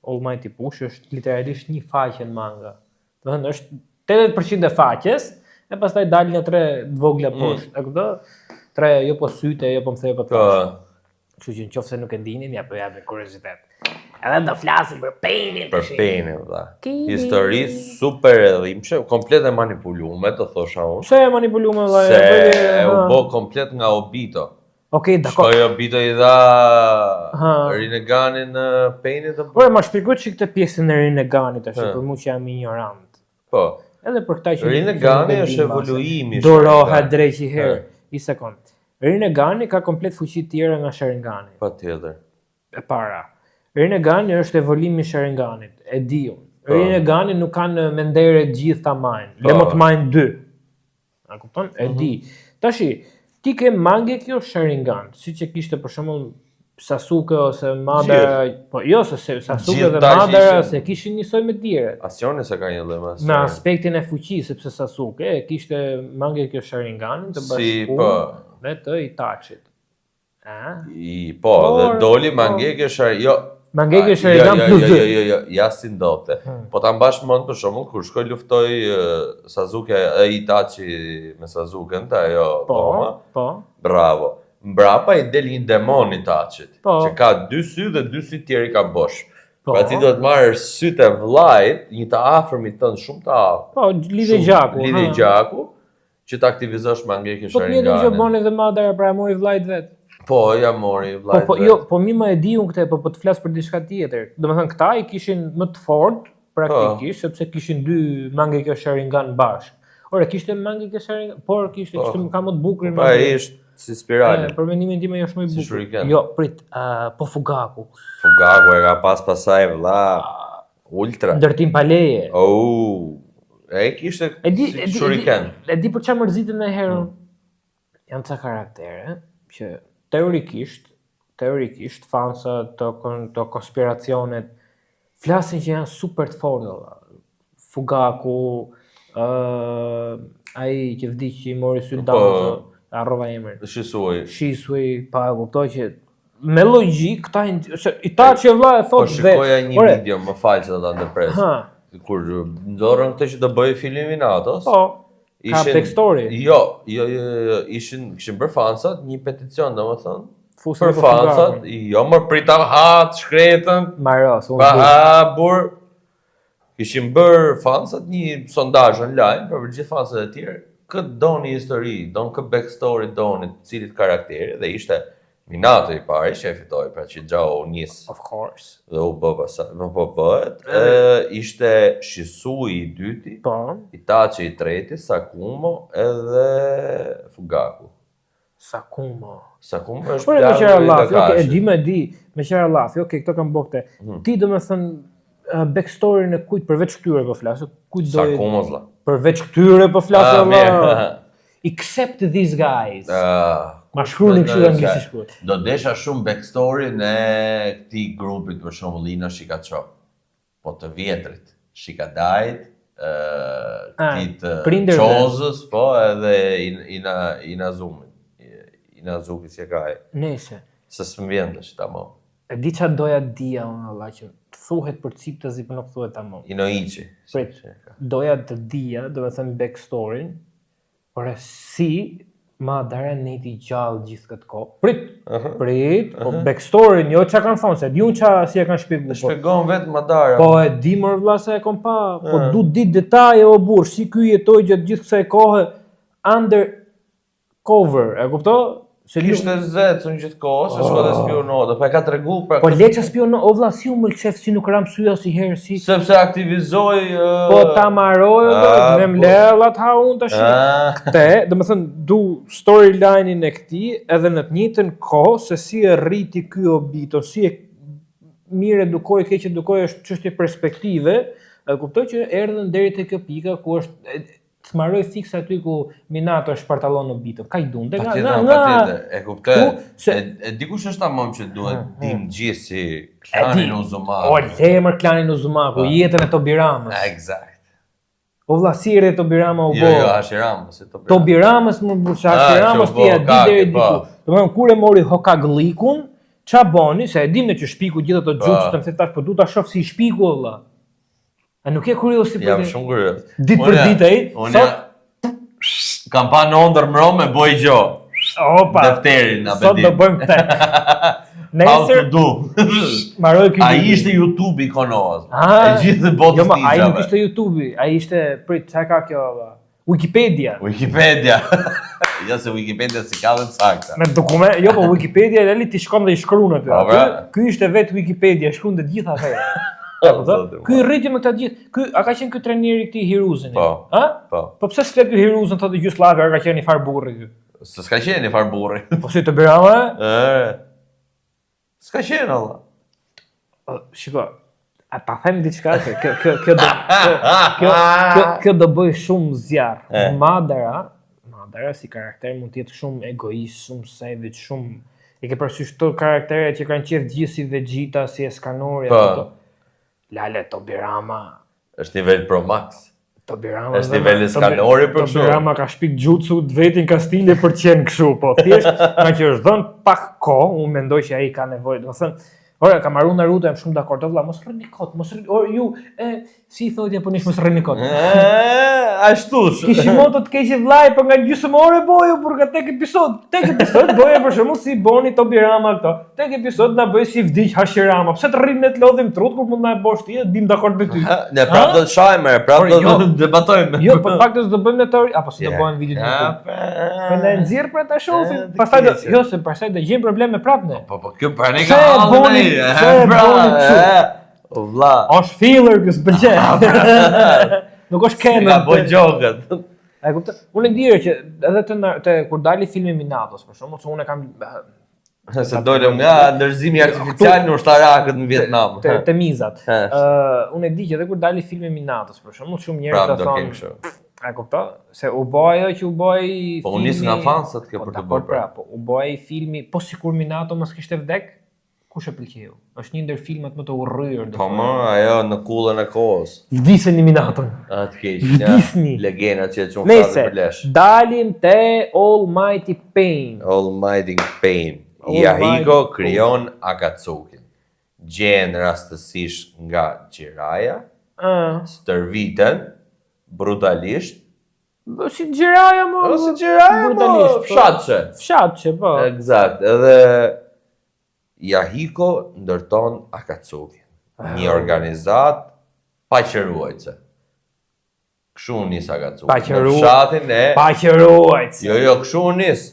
All Mighty Push është literalisht një faqe në manga. Do të thënë është 80% e faqes. E pastaj dalin e 3 të vogla poshtë, e kuptoj? 3 jo po syte, jo po më thej po të. Kështu që nëse nuk e ndinin, ja po jap me kuriozitet. Edhe do flasim për Painin. Për Painin, valla. Histori super e dhimbshme, komplet e manipuluar, të thosha unë. Pse e manipuluar valla? Se u bë komplet nga Obito. Okej, dakor. Shkoi Obito i dha Rinneganin Painit të. Po më shpjegoj çik këtë pjesën e Rinneganit tash, për mua që jam ignorant. Po. Edhe për këta që Rinnegani është evoluimi. Doroha drejt i herë. Një sekond. Rinnegan ka komplet fuqi të tjera nga Sharingani. Patjetër. E para. Rinnegan është evolimi i Sharinganit, e di unë. Rinnegan nuk kanë mendere gjithë ta majnë. Le më të majnë 2. A kupton? E di. Tashi, ti ke Mangekyo Sharingan, siç e kishte për shembull Sasuke ose Madara, po jo se Sasuke dhe Madara se kishin njësoj me tjerët. Asnjëri se ka një lloj më. Me aspektin e fuqisë, sepse Sasuke e kishte Mangekyo Sharinganin të bashkuar me të Itachit. Po, dhe doli Mangekyo Sharingan. Jo, Mangekyo Sharingan plus 2. Jo, ja si ndodhte. Po ta mbash mend për shembull kur shkoi luftoi Sasuke Itachi me Sasuken, ajo Toma. Po. Bravo. Mbrapa i del një demon Itachit, që ka 2 sy dhe 2 sy tjerë ka bosh. Pra ti do të marrësh sytë e vllajt, një të afërmit tënd shumë të afërt. Po, lidhje gjaku. Lidhje gjaku, që ta aktivizosh Mangekyo Sharinganin. Po mirë që bën edhe Madara pra mori vllajt vet. Po, ja mori vllajt. Po jo, po mi më e di unë këtë, po të flas për diçka tjetër. Domethënë këta i kishin më të fortë praktikisht sepse kishin 2 Mangekyo Sharingan bashk. Ora kishte Mangekyo Sharingan, por kishte ka më të bukur. Po ai është si spirali. Për mendimin tim ai është më i bukur. Jo, prit, po Fugaku. Fugaku e ka pasaj vëlla. Ultra. Ndërtim pa leje. Ai kishte Shuriken. E di për çfarë mërzitem në herën. Janë ca karaktere që teorikisht fansa të konspiracionet flasin që janë super të fortë. Fugaku, ai që vdiq që i mori Sultan. Arrova emrin. Shisui, pa e kuptoj që me logjik këta Itachi vëlla e thotë vetë. Po shikoja një video, më fal që ta ndërpres. Kur ndorën këtë që do bëj filmin Atos. Po. Ka backstory. Jo, kishin bërë fansat një peticion, domethënë. Për fansat, jo më prita shkretën. Maros, bur. Kishin bërë fansat një sondazh online për gjithë fansat e tjerë. Këtë doni histori, këtë backstory doni të cilit karakteri, dhe ishte Minato i pari që e fitoi, pra që gjau nis. Of course. Dhe u bë pasaj, po bëhet. Ishte Shisui i dyti, Itachi i treti, Sakumo edhe Fugaku. Sakumo është me qëra lafi, me qëra lafi, këto kam bokte. Ti do me thënë backstory në kujt përveç këtyre po flasë, Sakumo zla. Përveç këtyre po flasë except these guys. Ma shkruni kështu anglisht shkruaj. Do desha shumë backstory në këtij grupit për shembull Ina Shikacho. Po të vjetrit, Shikadait, këtë Chozës, po edhe Inazumi. Inazuki si e ka ai. Nëse. Se s'më vjen tash tamam. E di çfarë doja dia unë valla që thuhet për Ciptazi për nuk thuhet tamam. Inoichi. Prit. Doja të dia, do të them backstory-n, por si Madara neti gjallë gjithë këtë kohë. Prit, po backstory-n, jo çka kanë thonë, se di unë çka si e kanë shpjeguar. Shpjegon vetë Madara. Po e di më vëlla se e kam pa, po du ditë detaje o burr, si ky jetoi gjatë gjithë kësaj kohe under cover, e kupto? Kishte zecën gjithë kohë, se shko dhe spionode, po e ka tregu pra... Po leqa spionode, o vlla si u më lëqef si nuk ram syja si herë si... Sepse aktivizoj... Po ta maroj, me mlellat ha unë të shumë. Këte, dhe më thënë, du storyline-in e këti, edhe në të njëjtën kohë, se si e rriti ky Obito, si e mire edukoj, keq edukoj është çështje perspektive, kuptoj që erdhën deri te kjo pika ku është... të marroj fiks aty ku Minato është partallon në Obito. Ka i dunde nga... E kuptoj. E dikush është tamam që duhet dim gjithë si klanin Uzumaku. O, lemër klanin Uzumaku, jetën e Tobiramës. Exakt. O vlla, si erdhi Tobirama u bo. Jo, Hashirama, si Tobirama. Tobiramës më bursa, Hashiramës ti e di deri diku. Domethënë kur e mori Hokaglikun, ç'a boni, se e dim ne që shpiku gjithë ato gjutës, të më the tash, po du ta shoh si shpiku valla. A nuk e kurioz si për Jam shumë kurioz. Ditë për ditë ai. Unë kam pa në ondër mro me boj gjo. Opa. Defterin na Sot do bëjmë këtë. How to do. Maroj ky. Ai ishte YouTube ikonoz. E gjithë botës tij. Ai nuk ishte YouTube, ai ishte prit çka ka kjo Wikipedia. Jo se Wikipedia si ka vetë sakta. Me dokument, jo po Wikipedia reali ti shkon dhe i shkruan aty. Ky ishte vetë Wikipedia, shkruan të gjitha atë. Ky rriti me këta gjithë. A ka qenë ky trajneri i këtij Hiruzin? Po. Po pse s'flet ky Hiruzin thotë Jugosllavia, ka qenë i far burri ky. Se s'ka qenë një farë burri. Po si të Birama? S'ka qenë, Allah. Shiko, ta them diçka se kjo do bëj shumë zjarr. Madara si karakter mund të jetë shumë egoist, shumë savage, shumë e ke parasysh këto karakteret që kanë qef gjithë si Vegeta, si Escanori ato. Lale Tobirama është nivel Pro Max. Tobirama është nivel Escanori për kështu. Tobirama ka shpik jutsu të vetin ka stile për qenë kështu, po thjesht nga që është dhënë pak kohë, unë mendoj që ai ka nevojë, do të thënë ora, kam marrë Naruto, jam shumë dakord, vëlla, mos rreni kot, si i thotë japonisht mos rreni kot. Ashtu. Kishimoto të keqe vllai, por nga gjysmore boju, por nga tek episod boja për shembull si Boni Tobirama këto. Tek episod na bëj si vdiq Hashirama. Pse të rrinë ne të lodhim trut kur mund na e bosh ti, dim dakord me ty. Ne prapë do të shajmë, prapë do të debatojmë. Jo, për pak do të bëjmë në teori, apo si do bëjmë video të YouTube. Prandaj nxjerr për ta shohim. Pastaj do gjejmë probleme prapë ne. Po, kjo pra ne ka hallën. O vlla. Është filler që s'pëlqen. Nuk është kemë. Ka bëj jogët. E kuptoj. Unë e di që edhe kur dali filmi Minatos, për shembull, se unë kam se dolëm nga ndërzimi artificial në ushtarakët në Vietnam. Te mizat. Unë e di që edhe kur dali filmi Minatos, për shembull, shumë njerëz ta thonë. E kuptoj, se u bë ajo që u bë filmi. Po unë nis nga fansat kjo për të bërë. Pra, po u bë filmi, po sikur Minato mos kishte vdek. Kush e pëlqeu? Është një ndër filmat më të urryer. Po më, ajo në kullën e kohës. Vdisni Minaton. Atë keq. Vdisni. Legendat që çon fare për lesh. Dalim te Almighty Pain. Almighty Pain. Yahiko krijon Akatsukin. Gjen rastësisht nga Jiraiya. Stërviten brutalisht. Si Jiraiya më. Si Jiraiya brutalisht. Fshatçe, po. Eksakt. Edhe Yahiko ndërton Akatsukin, një organizat paqëruajtëse. Kështu nis Akatsuki. Në fshatin e paqëruajtëse. Jo, kështu nis.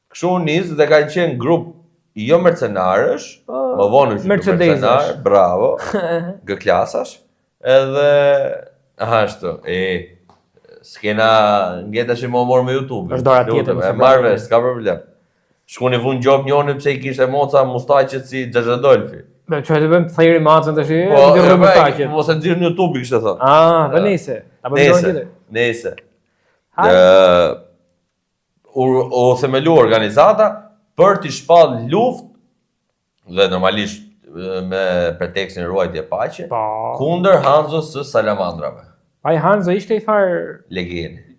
Kështu nis dhe kanë qenë grup jo mercenarësh, më vonë që mercenar, bravo, G-klasash, edhe ashtu, s'kena ngeta që më morë me YouTube. Është dora tjetër. E marrë, s'ka problem. Shkuni vun gjop njoni pse i kishte moca mustaqet si Xhaxha Dolfi. Me çfarë të bëjmë thërri macën tash? Po, mustaqet. Mos e nxirr në YouTube kishte thënë. Po nice. Apo do Nice. U themelu organizata për të shpall luftë dhe normalisht me pretekstin ruajtje paqe kundër Hanzos së Salamandrave. Ai Hanzo ishte i far legjend.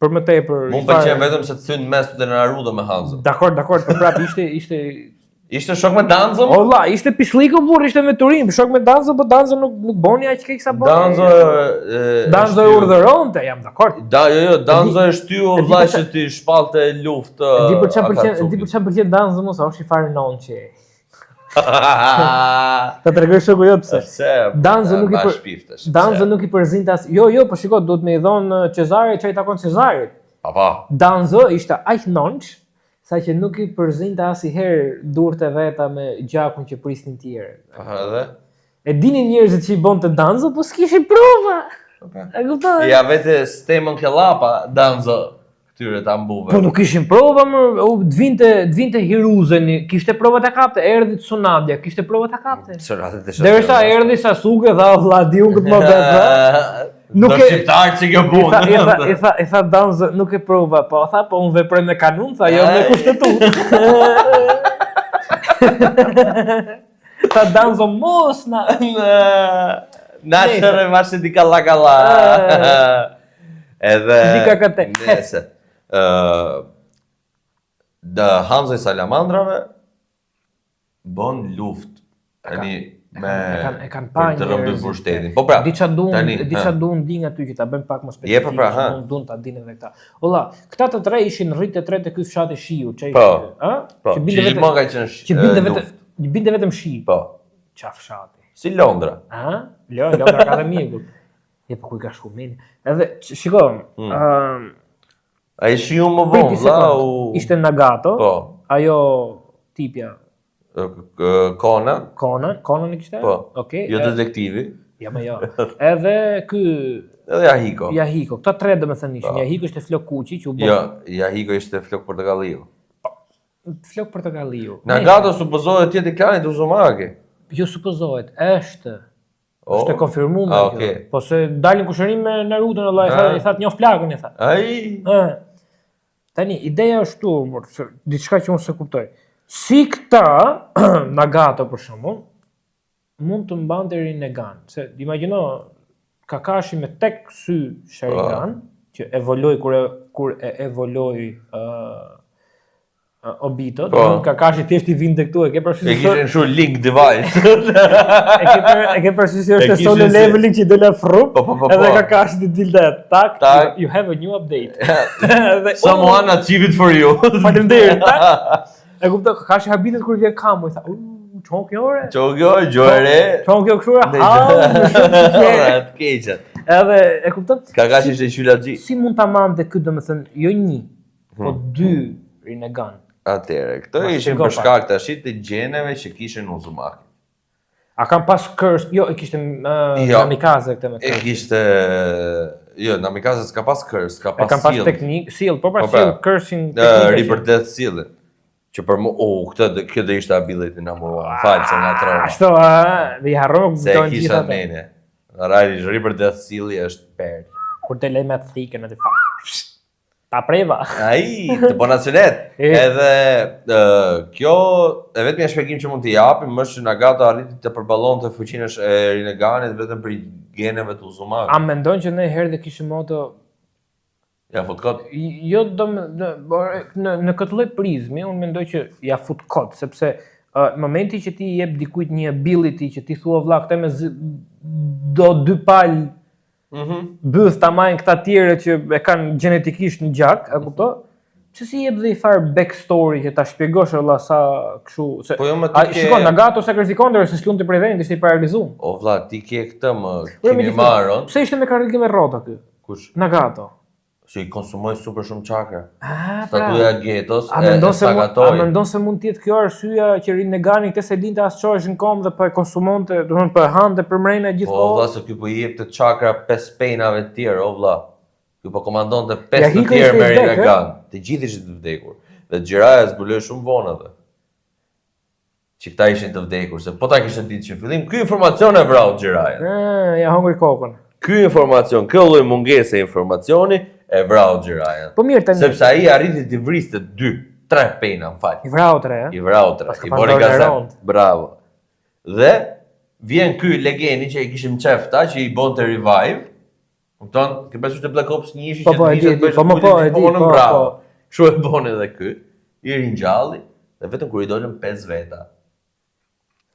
Për më tepër. Mund pëlqen vetëm se të thyn mes të Naruto me Hanzo. Dakor, por prapë ishte shok me Danzo? O vlla, ishte pishlliku burr, ishte me turim, shok me Danzo, po Danzo nuk boni aq keq sa boni. Danzo e urdhëronte, jam dakord. Jo, Danzo e shtyu vlla që ti shpallte luftë. Di për çfarë pëlqen Danzo mos, është i fare nonçi. Ta tregoj shoku jot pse. Danzo nuk i përzinte as. Jo, po shiko, duhet me i dhon Cezarit çai takon Cezarit. Po. Danzo ishte aq nonç saqë nuk i përzinte asnjëherë durrët e veta me gjakun që prisnin tjerë. Edhe e dinin njerëzit që i bonte Danzo, po s'kishin prova. E kuptoj. Ja vetë stemën Kellapa Danzo këtyre ta mbuve. Po nuk kishin prova, dvinte Hiruzeni, kishte prova ta kapte, erdhi Tsunade, kishte prova ta kapte. Derisa erdhi Sasuke dha vlladiu këtë më vetë. Nuk e shqiptar që kjo punë. I tha Danzo, nuk e prova, po tha, po unë veproj me kanun, tha, jo me kushtetutë. Tha Danzo, mos na. Na shërë mashe di kalla. Edhe nese. Dhe Hanzo i Salamandrave bon luft. Tani me për të rëmbët për shtetin. Po pra, diça duan din aty që ta bëjmë pak më specifik, nuk duan ta dinë edhe këta. Olla, këta të tre ishin rrit të tre te ky fshat i Shiu, çai. Po, që binte vetëm Shi. Po. Qa fshati. Si Londra. Londra ka dhe mjegull. Po ku i ka shku mini. Edhe, shiko, a i Shiu më vonë, ishte Nagato, ajo tipja. Conan i kishte? Po, jo detektivi. Jo. Edhe ky Edhe Yahiko. Yahiko. Këta tre domethënë ishin. Yahiko ishte flok kuqi që u bë. Jo, Yahiko ishte flok portokalliu. Flok portokalliu. Nagato supozohet të jetë klani të Uzumaki. Jo supozohet, është. Është konfirmuar. Okay. Po se dalin kushërim me Naruto Allah i thatë njoh plagën i thatë. Ai. Tani ideja është këtu, diçka që unë se kuptoj. Si këta Nagato për shembull mund të mbante Rinnegan, se imagjino Kakashi me tek sy Sharingan që evoloi kur e evoloi Obito, Kakashi thjesht I vinte këtu, e ke parasysh. E kishin shu link device. e ke parasysh është solo leveling që dela frup, edhe Kakashi të dilte tak, you have a new update. Someone achieved it for you. Faleminderit. E kuptoj, Kakashi habitet kur vjen Kamo I tha, çon kjo ore? Çon kjo gjore. Çon kjo kështu. Të keqet. Edhe e kupton? Kakashi ishte Qylaxhi. Si mund ta mande këtë domethënë jo një, po dy Rinnegan. Atëre, këto ishin për shkak tash të gjeneve që kishin Uzumaki. A kanë pas curse? Jo, e kishte Namikaze këtë me curse. E kishte jo, Namikaze s'ka pas curse, ka pas seal. E kanë pas teknik, seal, po pra seal cursing Rebirth Death Seal. Që për mu, këtë dhe ishte ability number 1, falë se nga troma. Ashtu, dhe I harrok se e kisha mene. Rajri, Rebirth Death Seal është perë. Kur të lej me të thikën, atë fa, ta preva. Ai, të bonacionet. Edhe kjo, e vetëm një shpjegim që mund t'i japim, është që Nagato arriti të përballon të fuqinë e Rinneganit vetëm për geneve të Uzumaki. A mendon që në herë dhe kishim moto. Ja fut kod? Jo, në këtë lloj prizmi, unë mendoj që ja fut kod, sepse në momenti që ti jep dikujt një ability që ti thua vlla këtë me do dy pal bëth tamajnë këta tjere që e kanë genetikisht në gjak, e kupto? Që si jep dhe I farë backstory që ta shpjegosh valla sa kështu, se po jo më ti ke shikon Nagato sakrifikon se s'lunte prej vendit, ishte I paralizuar. O vlla, ti ke këtë më Kimimaron. Pse ishte me karrikim me rrota ky? Kush? Nagato. Që I konsumoj super shumë çakra. Statuja Getos e stagatoi. A mendon se mund të jetë kjo arsyeja që Rinnegani këtë se dinte as çohesh në kom dhe po e konsumonte, do të thonë po e hante për mrena gjithkohë. Po vlla, se ky po I jepte çakra 5 penave të tjerë, o vlla. Ky po komandonte 5 të tjerë me Rinnegan. Të gjithë ishin të vdekur. Dhe Jiraiya zbuloi shumë vonë atë. Që këta ishin të vdekur, se po ta kishin ditë që fillim, ky informacion e vrau Jiraiya. Ja hongri kokën. Ky informacion, kjo lloj mungese informacioni e vrau Jiraiya. Po mirë tani. Sepse ai arriti të vriste 2-3 pena, m'fal. I vrau 3, I vrau 3. I bori gazet. Bravo. Dhe vjen ky legeni që I kishim qefta, që I bonte revive. Kupton? Ke besuar te Black Ops 1 ishi që të po. Bravo. Kështu e bon edhe ky. I ringjalli dhe vetëm kur I dolën 5 veta.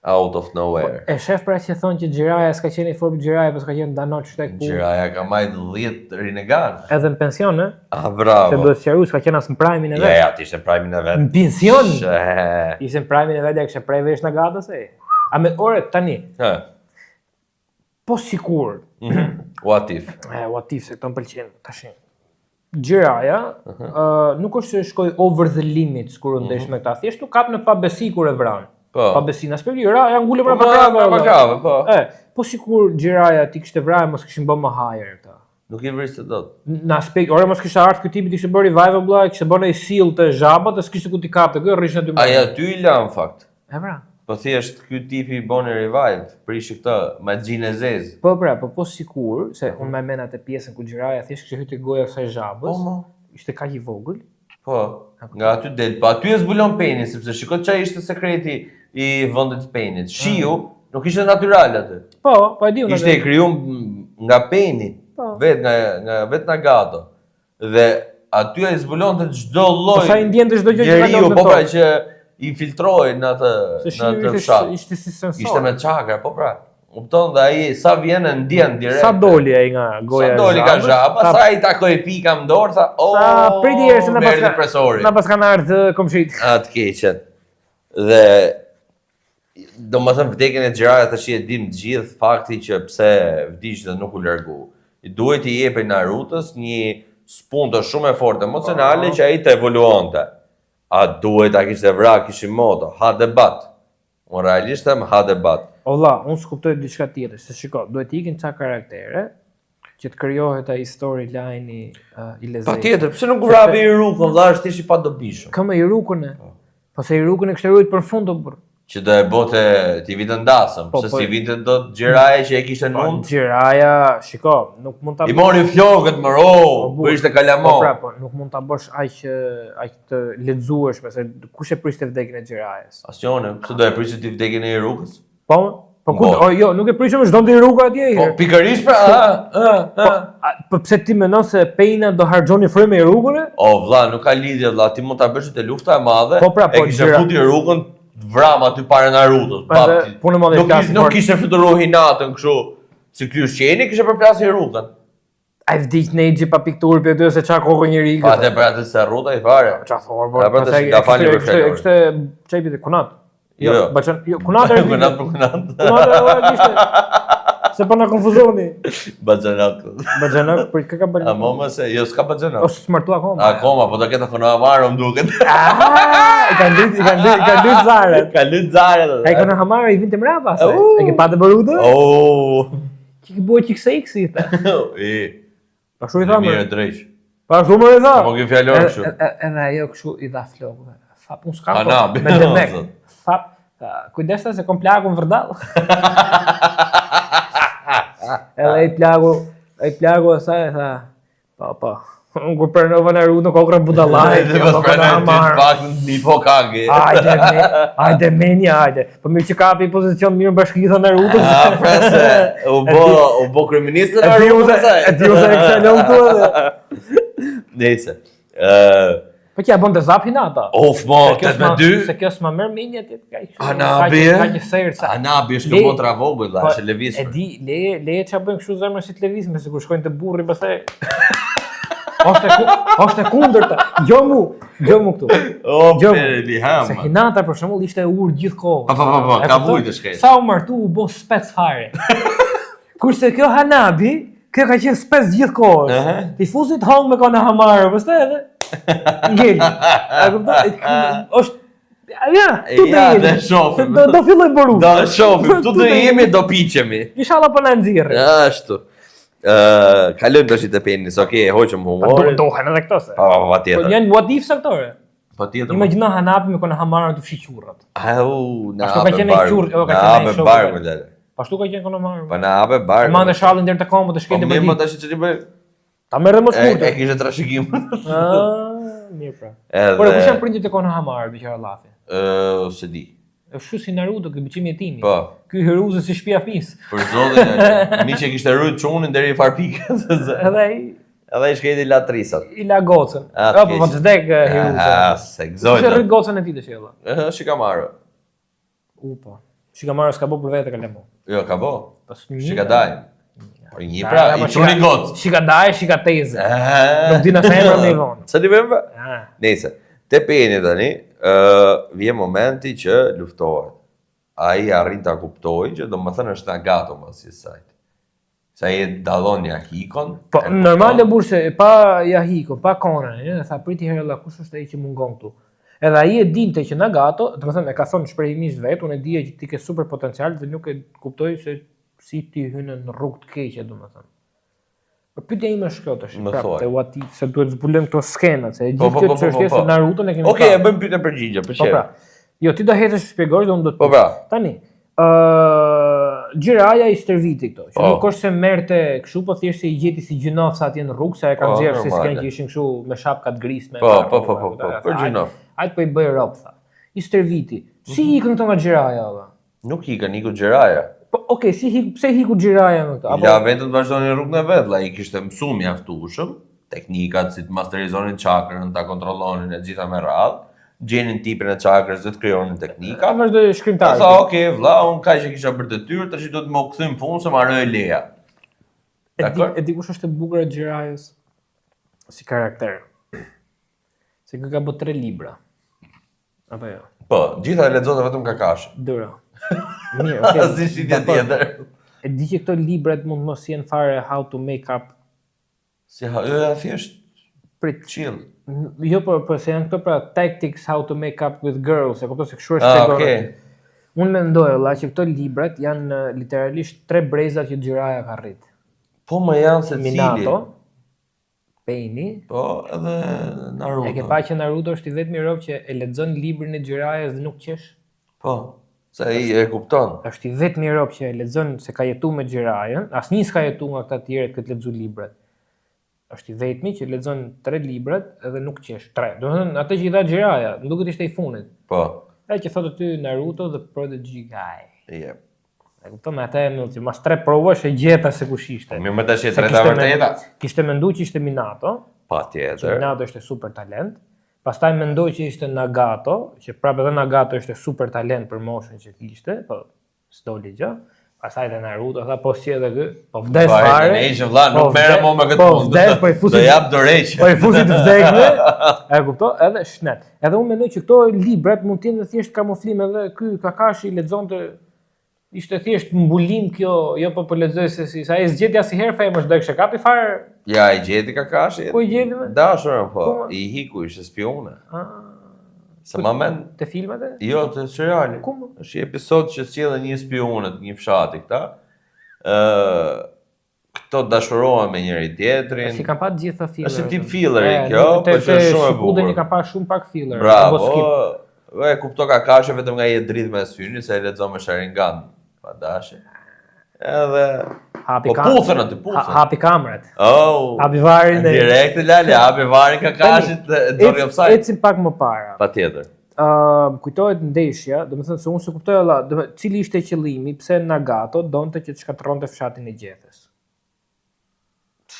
Out of nowhere. E shef pra që thonë që Jiraiya s'ka qenë I formë Jiraiya, po s'ka qenë Danoch tek ku. Jiraiya ka marrë 10 Rinnegan. Edhe në pension, ë? Bravo. Se duhet sqaruar, s'ka qenë as në prime-in e vet. Ja, ishte prime-in e vet. Në pension. Ishte në prime-in e vet, ja kishte prej vesh Nagato se. A me ore tani. Po sikur. What if? What if se këto m'pëlqen tash. Jiraiya nuk është se shkoi over the limits kur u ndesh me ta, thjesht u kap në pabesi kur e vran. Pa besin as për ja ngule pra grave, po. Po sikur Jiraiya ti kishte vrarë mos kishin bën më hajër këta. Nuk I vriste dot. Në aspekt, ore mos kishte ardhur ky tipi të kishte bërë revival blla, kishte bërë një seal të zhabat, dhe s'kishte ku ti kapte, ky rrish në 2 muaj. Ai aty I la në fakt. E pra. Po thjesht ky tipi bën revive, prishi këtë magjinë e zezë. Po pra, po sikur se unë më mend atë pjesën ku Jiraiya thjesht kishte hyrë te goja e kësaj zhabës. Ishte kaq I vogël. Po, nga aty del, po aty e zbulon penin, sepse shikoj çfarë ishte sekreti I vendit të penit. Shiu nuk ishte natyral aty. Po e di unë. Ishte I krijuar nga peni, vetë nga vetë Nagato. Dhe aty ai zbulonte çdo lloj. Po sa I ndjente çdo gjë që kalon. Po pra që I filtroi në atë fshat. Ishte si sensor. Ishte me çakra, po pra. Kupton dhe ai sa vjen ndjen direkt. Sa doli ai nga goja e Sa doli nga zhapa, sa I takoi pika në dorë, tha, sa priti herë se na pas kanë ardhur komshit. Atë keqen. Dhe domethënë vdekjen e Jiraiya tash e dim të gjithë, fakti që pse vdiq dhe nuk u largu. I duhet I jepej Narutos një spuntë shumë e fortë emocionale që ai të evoluonte. A duhet ta kishte vrarë Kishimoto? Ha debat. Unë realisht ha debat. Olla, unë s'kuptoj diçka tjetër, se shiko, duhet ikin ca karaktere që të krijohet ai storyline i lezetshëm. Patjetër, pse nuk vrapi i Rukën, valla, është thjesht i padobishëm. Këmë i Rukën. Po se i Rukën e kishte ruajtur për fund o burr. Që do e bote ti vitë ndasëm, se si vitë do të Gjeraja që e kishte nund. Gjeraja, shiko, nuk mund ta I mori flokët më po ishte kalamo. Po, nuk mund ta bësh aq të lexueshme, se kush e priste vdekjen e Gjerajës? Asnjëri, pse do e prisë ti vdekjen e Rukës? Po, jo, nuk e prishëm çdo ndër Ruka atje. Po pikërisht Po pse ti mendon se Pejna do harxhoni frymë i Rukën? O vlla, nuk ka lidhje vlla, ti mund ta bësh te lufta e madhe. E kishte futi Rukën vram aty para Narutos. Nuk kishte fluturuar Hinatën kështu, si ky ushqeni kishte përplasur Rukën. Ai vdiq Neji pa pikturë për aty se çka kokë njëri. Pa te për atë se rruta i fare. Çfarë thon, po. Pastaj ka falë për fjalë. Kishte çepi te Kunat. Jo, baçan, jo, Kunat për Kunat. Kunat ishte. Se po na konfuzoni. Baxhanak. Baxhanak, për kë ka bërë? A mama se, jo s'ka baxhanak. O smartu akoma. Akoma, po do ketë kono Amaro më duket. I kanë dy Zare. Ka lut Zare. Ai kono Amaro i vinte mbrapa se. E ke patë Boruto? Çi ke bëu çik seksi ta. Pashu i thamë. Mirë drejt. Pashu më i tha. Po që fjalor kështu. Edhe ajo kështu i dha flokë. Fap unë s'ka. Me demek. Fap, kujdesa se kom plagun vërdall. Edhe ai plagu asaj tha, po, unë kur pranova Naruto kokra budallaj, po pak një po kage. Hajde menja, hajde. Po mirë që kapi pozicion mirë bashkëta Naruto. Prese, u bo kryeminist Naruto asaj. E di ose e kisha lënë tu edhe. Nëse. Po që ja bënte zap Hinata. Mo, 8-2. Se kjo s'ma merr mendja ti kaq. Anabi. Anabi është kontra vogël, është lëviz. E di, leje ç'a bëjnë kështu zemra si të lëviz, me sikur shkojnë te burri pastaj. Është kundërta. Gjo mu këtu. Se Hinata për shembull ishte ur gjithkohë. Po, ka vujt të shkëj. Sa u martu u bë spec fare. Kurse kjo Hanabi, kjo ka qenë spec gjithkohë. Ti fuzit hang me kanë Hamaro, pastaj edhe ngel. A kupton? Është do shohim. Do filloj Boruto. Do shohim. Tu do jemi, do piqemi. Inshallah po na nxirrë. Ashtu. Kalojmë tash te penis, okay, hoqëm humorin. Do dohen edhe këto se. Patjetër. Po janë what if aktore. Patjetër. Imagjino Hanapi me kon Hamaro të fshi qurrat. Na ka qenë qurr, ka qenë shok. Barku dale. Ashtu ka qenë kon Hamaro. Po na hape barku. Mande shallin deri te kombo të shkëndë. Po më tash ç'ti bëj? Ta merrem më shkurt. E kishte trashëgim. Mirë pra. Por kush janë prindit e kon Hamaro, biçara llafi? Se di. Është si Naruto, ky biçimi i timi. Po. Ky Hiruze si shtëpia fis. Për zotin, miqë kishte rrit çunin deri në farpikët. Edhe ai shkëti la trisat. I la gocën. Po po çdek Hiruze. Se gzojnë. Kush rrit gocën e tij tash ella? Shikamaro. Po. Shikamaro s'ka bë për vetë kalemo. Jo, ka bë. Shikadaj. Po një pra, i çuni gocë. Shikadaj, shikateze. Nuk di na sa emra më vonë. Sa di vëmë? Nëse. Te peni tani, vjen momenti që luftohet. Ai arrin ta kuptojë që domethënë është Nagato mos i saj. Sa i dallon Yahikon. Po normale burse pa Yahikon, pa Konan, tha priti herë kush është ai që mungon këtu. Edhe ai e dinte që Nagato, domethënë e ka thonë shprehimisht vet, unë e dija që ti ke super potencial dhe nuk e kuptoj se si ti hyn në rrugë të keqe domethënë. Po pyetja ime është kjo tash, prapë te what if se duhet zbulojmë këto skenat, se e gjithë kjo çështje se Naruto ne kemi. Okej, e bëjmë pyetje përgjigje, për çfarë? Po pra. Jo, ti do hetesh shpjegosh dhe unë do të. Po pra. Tani, Gjiraja i stërviti këto, që nuk është se merrte kështu, po thjesht se i gjeti si gjinofsa atje në rrugë, se e kanë nxjerrë si sken që ishin kështu me shapka të grisme. Po, për gjinof. Ajt po i bëj rob tha. I stërviti. Si ikën këto nga Gjiraja valla? Nuk ikën, iku Gjiraja. Po, okay, pse hiku Gjiraja me këto? Ja vetëm vazhdonin rrugën e vet, ai kishte mësuar mjaftueshëm, teknikat si të masterizonin çakrën, ta kontrollonin e gjitha me radhë. Gjenin tipin e çakrës dhe të krijonin teknika. Vazhdoi shkrimtar. Tha, okay, vlla, un kaq që kisha për detyrë, tash do të më kthym punë se marrë leja. E di kush është e bukur e Gjirajës si karakter. Se ka bërë 3 libra. Apo jo? Po, gjitha e lexonte vetëm Kakashi. Dura. Mirë, okay. Si shitje tjetër. E di që këto librat mund mos jenë fare how to make up. Si thjesht prit chill. Jo, po se janë këto pra tactics how to make up with girls, e kuptoj se kështu është shpjeguar. Unë mendoj valla që këto librat janë literalisht 3 brezat që Gjiraja ka rrit. Po më janë se cili. Minato, Paini. Po, edhe Naruto. E ke pa që Naruto është i vetmi rob që e lexon librin e Jiraias dhe nuk qesh? Po, se ai e kupton. Është i vetmi rob që e lexon se ka jetuar me Jiraian, asnjë s'ka jetuar nga ata të tjerë këtë lexu librat. Është i vetmi që lexon 3 librat edhe nuk qesh. 3. Domethënë atë që i dha Jiraiya, më duket ishte i fundit. Po. Ai që thotë ty Naruto the Prodigy Guy. Jep. E kupton me atë emrin që mas 3 provash e gjeta se kush ishte. Mirë, më tash e treta vërteta. Kishte menduar që ishte Minato. Patjetër. Minato ishte super talent. Pastaj mendoi që ishte Nagato, që prapë edhe Nagato ishte super talent për moshën që kishte, po s'doli gjë. Pastaj edhe Naruto tha po si edhe ky, po vdes fare. Ne ishim vëlla, nuk merrem më me këtë punë. Po vdes, po i fusi. Do jap dorëç. Po i fusi të vdekme. E kupton? Edhe shnet. Edhe unë mendoj që këto librat mund të jenë thjesht kamuflim, edhe ky Kakashi lexonte ishte thjesht mbulim kjo, jo po lexoj se si sa ai zgjeti asnjëherë femër do kishe kapi fare. Ja, i gjeti Kakashi. Po i gjeti më? Dashur po, i hiku ishte spione. Se më men te filmat e? Jo, te seriali. Ku? Është një episod që sjellën një spione të një fshati këta. Këto dashurohen me njëri tjetrin. Si kanë pa të gjitha filler. Është tip filleri kjo, po është shumë e bukur. Ne ka pa shumë pak filler. Bravo. E kupto Kakashi vetëm nga i dritë me syrin se ai lexon me Sharingan. Pa dashje. Edhe hapi puthën aty, puthën. Hapi kamerat. Oh. Hapi varin direkt Lale, hapi varin Kakashit e dori offside. Ecim pak më para. Patjetër. Kujtohet ndeshja, domethënë se unë se kuptoj valla, cili ishte qëllimi, pse Nagato donte që të shkatërronte fshatin e Gjethes.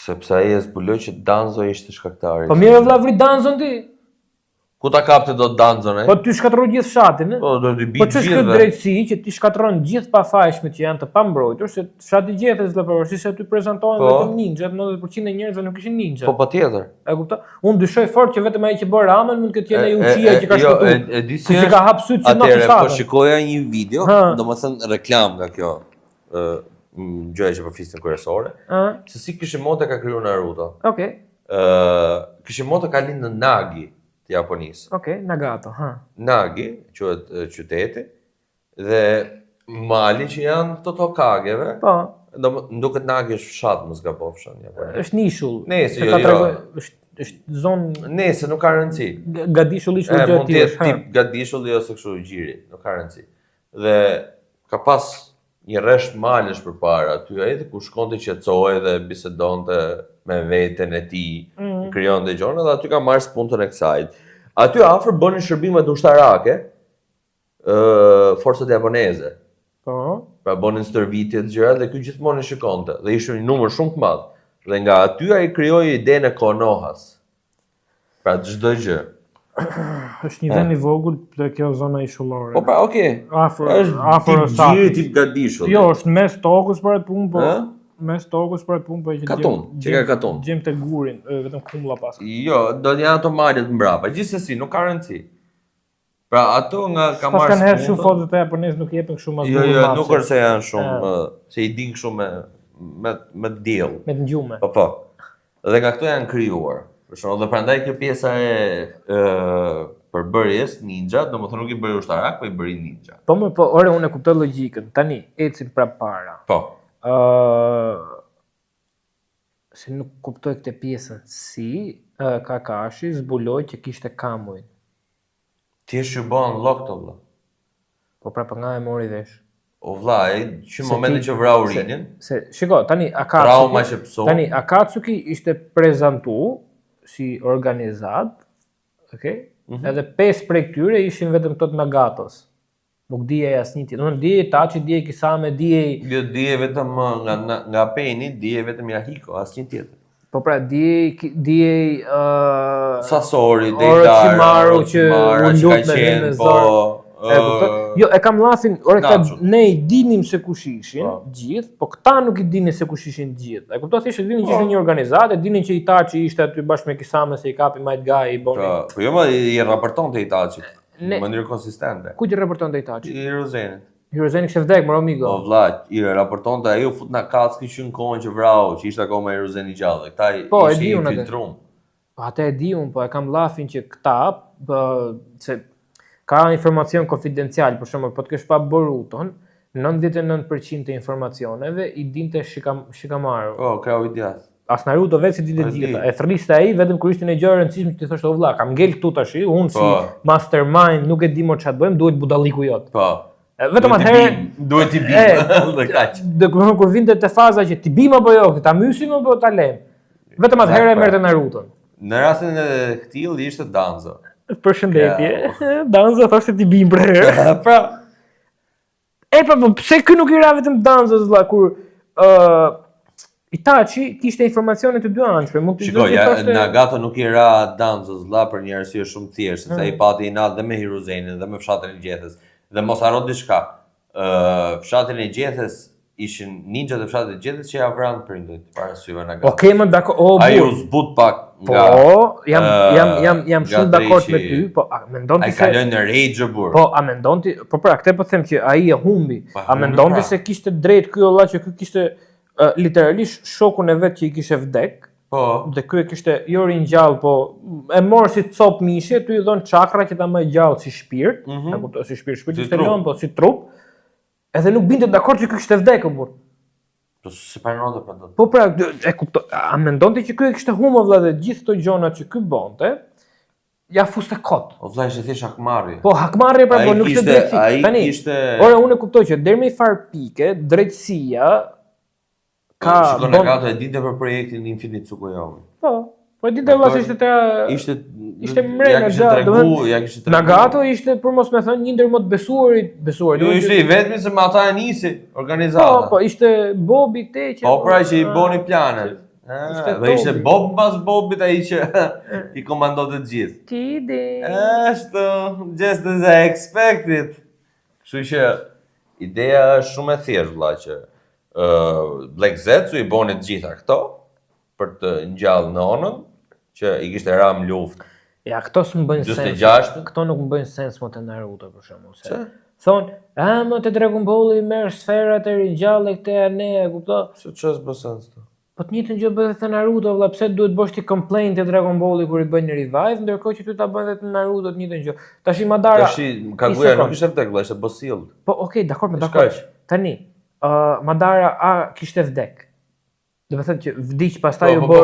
Sepse ai e zbuloi që Danzo ishte shkaktari. Po mirë vëlla vri Danzon ti. Ku ta kapte do Danzon ai? Po ty shkatërron gjithë fshatin, e? Po do të bëj gjithë. Po ç'është kjo drejtësi që ti shkatërron gjithë pafajshmet që janë të pambrojtur, se fshati i Gjethes pavarësisht se aty prezantohen vetëm ninjat, 90% e njerëzve nuk ishin ninja. Po patjetër. E kupton? Unë dyshoj fort që vetëm ai që bën ramen mund të ketë qenë ai Uchiha që ka shkëtuar. E di si ka hap syt që nuk fshatin. Po shikoja një video, domethënë reklam nga kjo gjëja që po flisnin kryesore, se si Kishimoto ka krijuar Naruto. Okej. Kishimoto ka lindë në Nagi të Japonisë. Okej, Nagato, Nagi, quhet qyteti, dhe mali që janë të Hokageve. Po. Nduket Nagi është fshat, mos gabofshin në Japoni. Është nishull. Nëse jo. Është zonë. Nëse nuk ka rëndësi. Gadishull ishte gjë tjetër. Mund të jetë tip gadishull ose kështu gjiri, nuk ka rëndësi. Dhe ka pas një rresht malesh përpara aty ai ku shkonte qetësohej dhe bisedonte me veten e tij, krijonte gjona dhe aty ka marrë spuntën e kësaj. Aty afër bënin shërbime ushtarake, forcat japoneze. Po. Pra bënin stërvitje të gjëra dhe ky gjithmonë e shikonte dhe ishte një numër shumë të madh. Dhe nga aty ai krijoi idenë e Konohas. Pra çdo gjë. Është një vend i vogël te kjo zona ishullore. Po pra, okay. Afër Osakës. Tip gadishull. Jo, është mes tokës për atë punë, po. Mes tokës për atë punë, po që Katun, që ka Katun. Gjem te gurin, vetëm kumlla pas. Jo, do të janë ato malet mbrapa. Gjithsesi, nuk ka rëndësi. Pra ato nga ka marrë. Pas kanë hedhur shumë fotot e japonezë, nuk jepen kështu mas bukur. Jo, nuk është se janë shumë, se i din kështu me diell. Me ngjume. Po. Dhe nga këto janë krijuar. Për shembull, dhe prandaj kjo pjesa e përbërjes ninja, domethënë nuk i bëri ushtarak, po i bëri ninja. Po, ore unë e kuptoj logjikën. Tani ecim prapë para. Po. Se nuk kuptoj këtë pjesën si Kakashi zbuloi që kishte kamuj. Ti është që bën lokto vëlla. Po prapë nga e mori vesh. O vëlla, që momentin që vrau Rinin. Shiko, tani Akatsuki ishte prezantuar si organizat, okay? Edhe 5 prej këtyre ishin vetëm këto të Nagatos. Nuk dije asnjë tjetër. Unë dije Itachi, dije Kisame, dije. Jo dije vetëm nga Peni, dije vetëm Yahiko, asnjë tjetër. Po pra dije Sasori, Orochimaru që u lut me hyrje zor. Jo, e kam llafin, ne i dinim se kush ishin gjithë, po këta nuk i dinin se kush ishin gjithë. E kuptoj thjesht dinin që ishin një organizatë, dinin që Itachi ishte aty bashkë me Kisame se i kapi Might Guy i boni. Po jo më i raportonte Itachi në mënyrë konsistente. Ku ti raportonte Itachi? Hiruzenit. Hiruzenit kishte vdek, moro amigo. Po vlla, i raportonte ai u fut në Akatsuki që në kohën që vrau, që ishte akoma Hiruzeni i gjallë. Këta ishin infiltruar. Po atë e di unë, po e kam llafin që këta se ka informacion konfidencial, për shembull, po të kesh pa Boruton, 99% të informacioneve i dinte Shikamaru. Po, krau I djathtë. As Naruto vetë si dinte gjitha. E thërriste ai vetëm kur ishte në gjë e rëndësishme që ti thoshte o vlla, kam ngel këtu tash, unë si mastermind nuk e di më çfarë bëjmë, duhet budalliku jot. Po. Vetëm atëherë duhet I bim. Dhe kaq. Kur vinte te faza që ti bim apo jo, ta mysim apo ta lëm. Vetëm atëherë e merrte Naruton. Në rastin e këtill ishte Danzo. Përshëndetje. Danzo thoshte ti bim për herë. Pra. Po pse ky nuk I ra vetëm Danzos vlla kur Itachi kishte informacione të dy anshme, mund të thoshte Nagato nuk I ra Danzos vlla për një arsye shumë të thjeshtë, sepse ai pati inat dhe me Hiruzenin dhe me fshatin e Gjethes. Dhe mos harro diçka. Fshatin e Gjethes ishin ninjat e fshatit të Gjethes që ja vranë prindërit para syve Nagato. Okej, më dakord. Ai u zbut pak nga. Po, jam shumë dakord me ty, po a mendon ti se ai kaloi në rage burr. Po, a mendon ti, po pra, këtë po them që ai e humbi. A mendon ti se kishte drejt ky olla që ky kishte literalisht shokun e vet që I kishte vdek. Po. Dhe ky e kishte jo ringjall, po e mor si cop mishe, ty I dhon çakra që ta më gjallë si shpirt, e kuptoj si shpirt ishte lënë, po si trup. Edhe nuk binte dakord që ky kishte vdekur burr. Po se pranon të Po pra, e kuptoj. A mendon ti që ky e kishte humbur vëlla dhe gjithë këto gjëra që ky bonte, ja fuste kot. O vëlla ishte thjesht hakmarrje. Po hakmarrje pra, po nuk ishte drejtësi. Tani kishte. Ora unë e kuptoj që deri me një far pike drejtësia ka shikon Nagato e dinte për projektin Infinite Tsukuyomi. Po e dinte vëlla se ishte mrena gjatë. Nagato ishte për mos me thënë një ndër më të besuarit. Jo ishte I vetmi se me ata e nisi organizata. Po ishte Bobi Teqe. Po pra që I boni planet. Dhe ishte Bob mbas Bobit ai që I komandonte të gjithë. Ti di. Ashtu, just as I expected. Kështu që ideja është shumë e thjeshtë vëlla që Black Zetsu I boni të gjitha këto për të ngjallë nonën që I kishte ram luftë. Ja, këto s'më bëjnë sens. 46. Këto nuk më bëjnë sens më te Naruto për shembull. Se thonë, më te Dragon Ball I merr sferat e ringjallë këte ne, e kupton? Se ç'është bën sens këto? Po të njëjtën gjë bëhet te Naruto, vëlla, pse duhet bësh ti complaint te Dragon Balli kur I bën revive, ndërkohë që ty ta bën edhe te Naruto të njëjtën gjë. Tash Madara. Tash Kaguya nuk ishte vdekur, ishte bosill. Po okay, dakord, Tani, Madara kishte vdek. Do të thënë që vdiq, pastaj u bë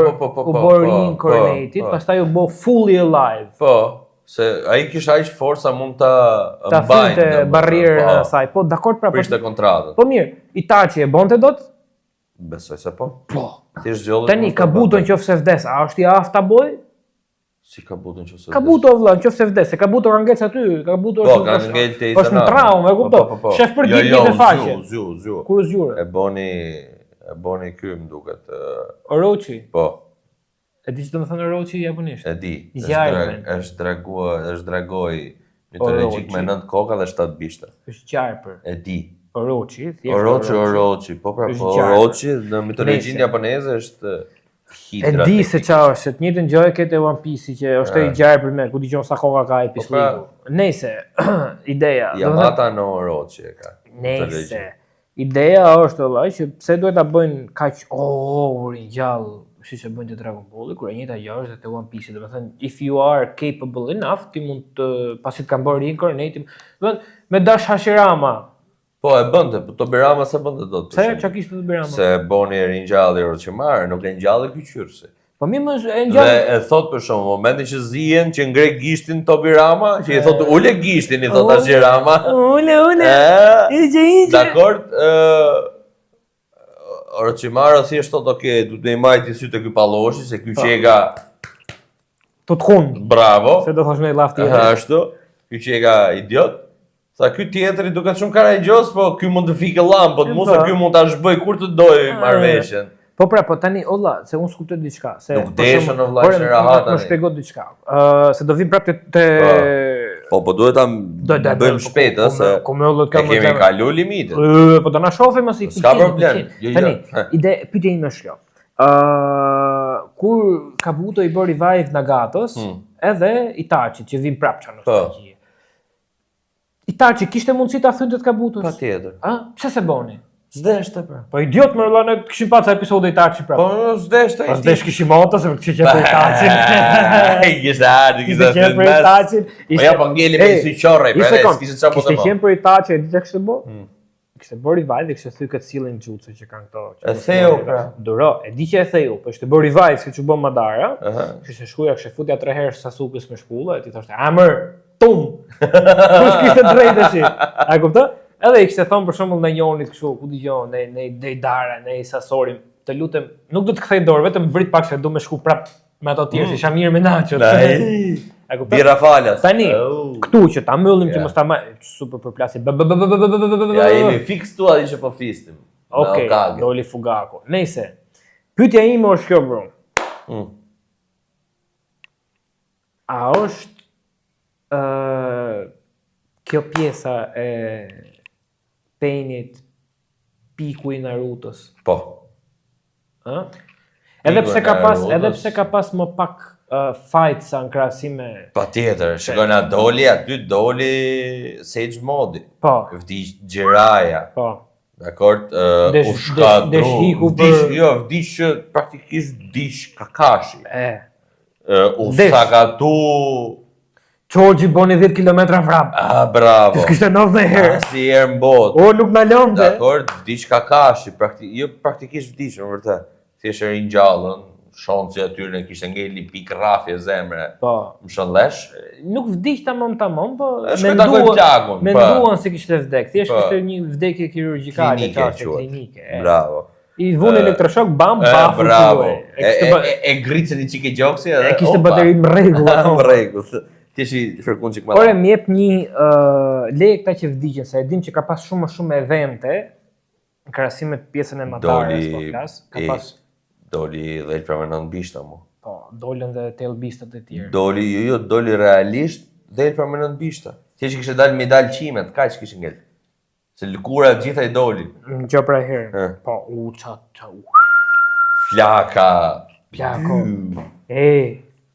reincarnated, pastaj u bë fully alive. Po, se ai kishte aq forca mund ta mbajnë barrierën e saj. Po, dakord, pra. Prishte kontratën. Po mirë, Itachi e bonte dot? Besoj se po. Po. Thjesht gjollet. Tani Kabuto nëse vdes, a është I aftë ta bëj? Si Kabuto nëse vdes? Kabuto vëlla, nëse vdes, se Kabuto ka ngec aty, Kabuto është. Po, ka ngel te Është në traumë, e kupton? Shef për ditën e faqe. Zju. Kur zgjure? E boni ky më duket. Orochi. Po. E di ç'do të thonë Orochi japonisht? E di. Është dragoj mitologjik me 9 koka dhe 7 bishte. Është qarpër. E di. Orochi, Orochi. Po pra, Orochi në mitologjinë japoneze është hidra. E di se çfarë është, të njëjtën gjë e ke te One Piece që është I gjarpër me, ku dëgjon sa koka ka ai pisliku. Nëse ideja, Yamata no Orochi e ka. Nëse ideja është vëllai që pse duhet ta bëjnë kaq ringjall, siç e bëjnë te Dragon Ball, kur e njëjta gjë është te One Piece, domethënë if you are capable enough, ti mund të pasi të kanë bërë reincarnating, domethënë me Dash Hashirama. Po e bënte, po Tobirama se bënte dot. Pse çka kishte Tobirama? Se boni ringjalli Orochimaru, nuk e ngjalli ky qyrsi. Po mirë më e ngjalli. Dhe e thot për shkak momentin që zihen që ngre gishtin Tobirama, që I thot ule gishtin I thot Hashirama. Ule. Ije. Dakor, Orochimaru thjesht thot okay, duhet të mbajti sy te ky palloshi se ky qega të khun. Bravo. Se do thosh me llafti. Ashtu, ky qega idiot. Sa ky tjetri duket shumë karagjos, po ky mund të fikë llampën, mos se ky mund ta zhboj kur të doj marrveshjen. Po pra, po tani olla, se unë skuptoj diçka, se nuk deshën në vllajshë rahat tani. Më shpjegoj diçka. Se do vim prapë te Po duhet ta bëjmë shpejt, se kemi kalu limitin. Po do na shohim mos I Ska problem. Tani, pyetja ime është kjo. Kur Kabuto I bëri revive Nagatos, edhe Itachi që vim prapë çan nostalgji. Itachi kishte mundësi ta thynte të Kabutos? Patjetër. Pse se boni? Zdeshte pra. Po idiot më rëlla, ne kishim pasur episode Itachi prapë. Po zdeshte. Po zdesh kishim auto se kishte qenë Itachi. Kishte ardhi, kishte thënë Itachi. Po ja po ngeli me sy qorrej, pra kishte çfarë po të bëj. Kishte qenë për Itachi, di çka kishte bë? kishte bërë revive, kishte thyer këtë sillin jutsu që kanë këto. E theu pra. Duro, e di që e theu, po ishte bërë revive siç u bë Madara. Kishte shkuja, kishte futja 3 herë Sasukes me shpullë, e ti thoshte Amër, tum. Kush kishte drejtë tash? A kupton? Edhe i kishte thonë për shembull ndaj Jonit kështu, ku dëgjon, ne Deidara, ne Sasori, të lutem, nuk do të kthej dorë, vetëm vrit pak se do me shku prap me ato tjerë, si Shamir me Nacho. A kupton? Bira falas. Tani, këtu që ta mbyllim që mos ta marr super përplasje. Ja, jemi fix tu aty që po flisnim. Okej, doli Fugaku. Nëse pyetja ime është kjo, bro. A është kjo pjesa e Painit piku i Narutos? Po. Ë? Edhe pse ka pas më pak fight sa në krahasim me Patjetër, shikojna aty doli Sage Modi. Po. Vdiq Jiraiya. Po. Dakor, u shkatru. Vdiq praktikisht vdiq Kakashi. U sakatu Çoji boni 10 kilometra vrap. Bravo. Kishte 90 herë. Si herë në botë. O, nuk na lënte. Dakor, vdiq Kakashi, praktikisht vdiq, në vërtet. Thjesht e ringjallën, shonci aty ne kishte ngeli pik rrafje zemre. Po. Më shëndesh. Nuk vdiq tamam, po menduan se kishte vdek. Thjesht kishte një vdekje kirurgjikale, klinike. Bravo. I vun elektroshok, bam, bravo. E gritën i çike gjoksi edhe. E kishte baterinë në rregull. Në rregull. Thjesht i fërkun çik më. Ore më jep një lek këta që vdiqën, se e dim që ka pas shumë evente në krahasim me pjesën e Madarës, po flas, ka pas doli dhe el pra me 9 bishta mu. Po, dolën dhe telbistat e tjerë. Doli realisht dhe el pra me 9 bishta. Thjesht kishte dalë me dal qimet, kaq kishin ngel. Se lëkura gjithaj doli. Që pra herë. Po, Flaka.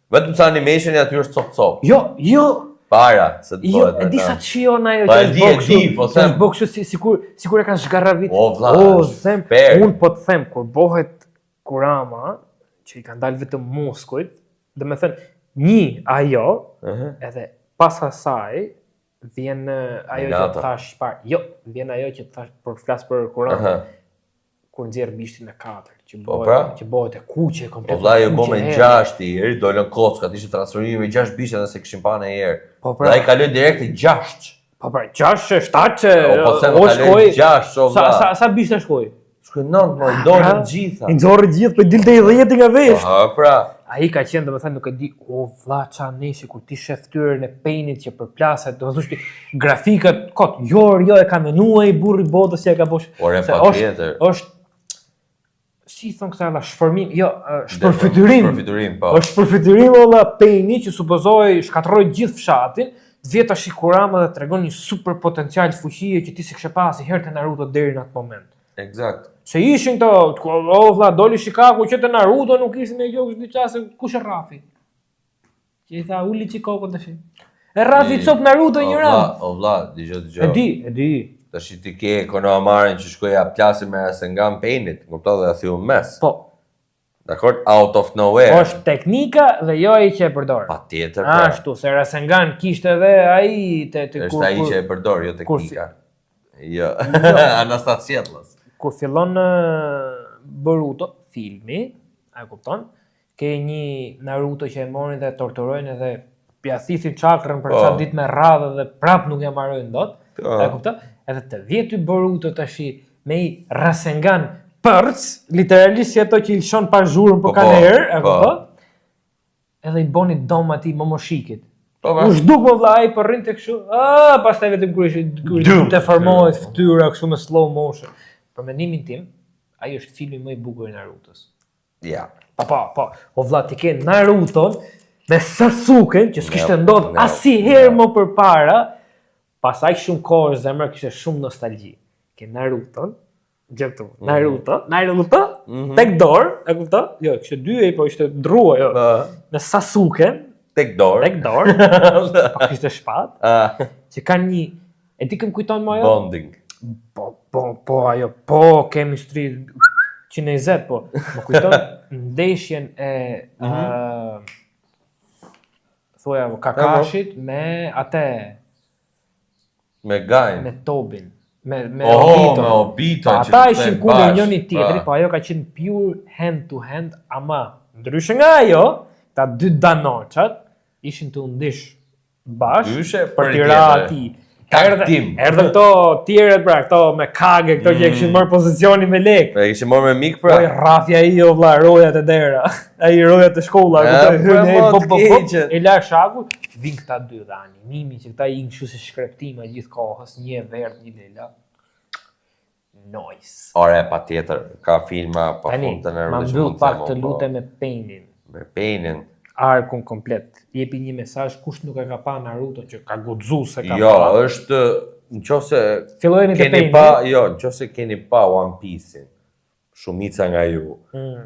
Vetëm sa animationi aty është cop. Jo. Para, se të bëhet. E di sa të shion ajo që është boksu sikur e kanë zhgarravit. O vlla. Unë po të them kur bëhet Kurama, që i kanë dalë vetëm muskujt, dhe me thënë, një ajo, edhe pas asaj, vjen ajo që thash parë. Jo, vjen ajo që thash për flas për Kurama. Kur nxjerr bishtin e 4, që bëhet e kuqe komplet. Po vllai e bë me 6 herë, dolën kockat, ishte transformimi me 6 bishte nëse kishin pa në herë. Dhe ai kaloi direkt 6. Po pra, 6, 7, o shkoi 6, o vlla. Sa bishte shkoi? Shkoi 9, më dolën gjitha. I nxorri gjithë, po dilte i 10 nga vesh. Po pra. Ai ka qenë domethënë nuk e di, o vlla ça neshi kur ti shef fytyrën e Painit që përplaset, do të thosh ti grafikat kot, jo e ka menuar i burri botës që e ka bosh. Është si thon këta la shformim, jo, shpërfytyrim. Po. Është shpërfytyrim valla Paini që supozoi shkatroi gjithë fshatin, vjet tash Kurama dhe tregon një super potencial fuqie që ti s'e kishe pas herë te Naruto deri në atë moment. Eksakt. Se ishin këto, o vlla, doli Shikaku që te Naruto nuk ishin e gjokës diçka se kush e rrafi. Që i tha uli Chikoko tash. E rrafi cop Naruto një radhë. O vlla, dëgjoj. E di. Tash ti ke Konohamarin që shkoi plasi me Rasengan Painit, kupton dhe thiu mes. Po. Dakor, out of nowhere. Është teknika dhe jo ai që e përdor. Patjetër. Ashtu, se Rasengan kishte edhe ai te kur. Është ai që e përdor, jo teknika. Jo. Anastasietlas. Kur fillon Boruto filmi, a e kupton? Ke një Naruto që e morin dhe torturojnë edhe pjathisin çakrën për çfarë ditë me radhë dhe prap nuk ja marrojnë dot. A e kupton? Edhe të vjet y Boruto tashi me i Rasengan përc, literalisht si ato që i lshon pa zhurmë po kanë herë, e kupton? Edhe i boni dom atij Momoshikit. U zhduk më vlla ai po rrinte kështu. Pastaj vetëm kur të formohet fytyra kështu me slow motion. Për mendimin tim, ai është filmi më i bukur i Narutos. Ja. Po. O vlla ti ke Naruton me Sasuken që s'kishte ndodhur asnjëherë më përpara. Pasaj shumë kohë zemra kishte shumë nostalgji. Ke Naruton, gjeptu. Naruto, tek dorë, e kupton? Jo, kishte dy po ishte ndrua, jo. Me Sasuken, tek dorë. Po kishte shpatë. Që kanë një, e di këm kujton më ajo? Bonding. Po ajo, chemistry 120, po. Më kujton ndeshjen e Kakashit me atë me Gain. Me Tobin. me me Obito. Ata ishin kundër njëri tjetrit, po ajo ka qenë pure hand to hand, ama ndryshe nga ajo, ta dy danoçat ishin të ndish bashkë për t'i ra atij. Erdhën këto tjerët pra, këto me Kage, këto që kishin marrë pozicionin me lek. E kishin marrë me mik pra. Oj rrafja ai o vlla, rojat e dera. Ai rojat e shkolla, e la shaku, vin këta dy dhe animimi që këta ikin kështu si shkreptima gjithë kohës, një verdh, një lela. Nice. Ore, patjetër, ka filma pa fund të nervë. Ma mbyll pak të lutem me Painin. Me Painin. Arkun komplet. Jepi një mesazh kush nuk e ka pa Naruto që ka guxu se ka pa. Jo, është nëse fillojeni të Painin. Nëse keni pa One Piece-in, shumica nga ju,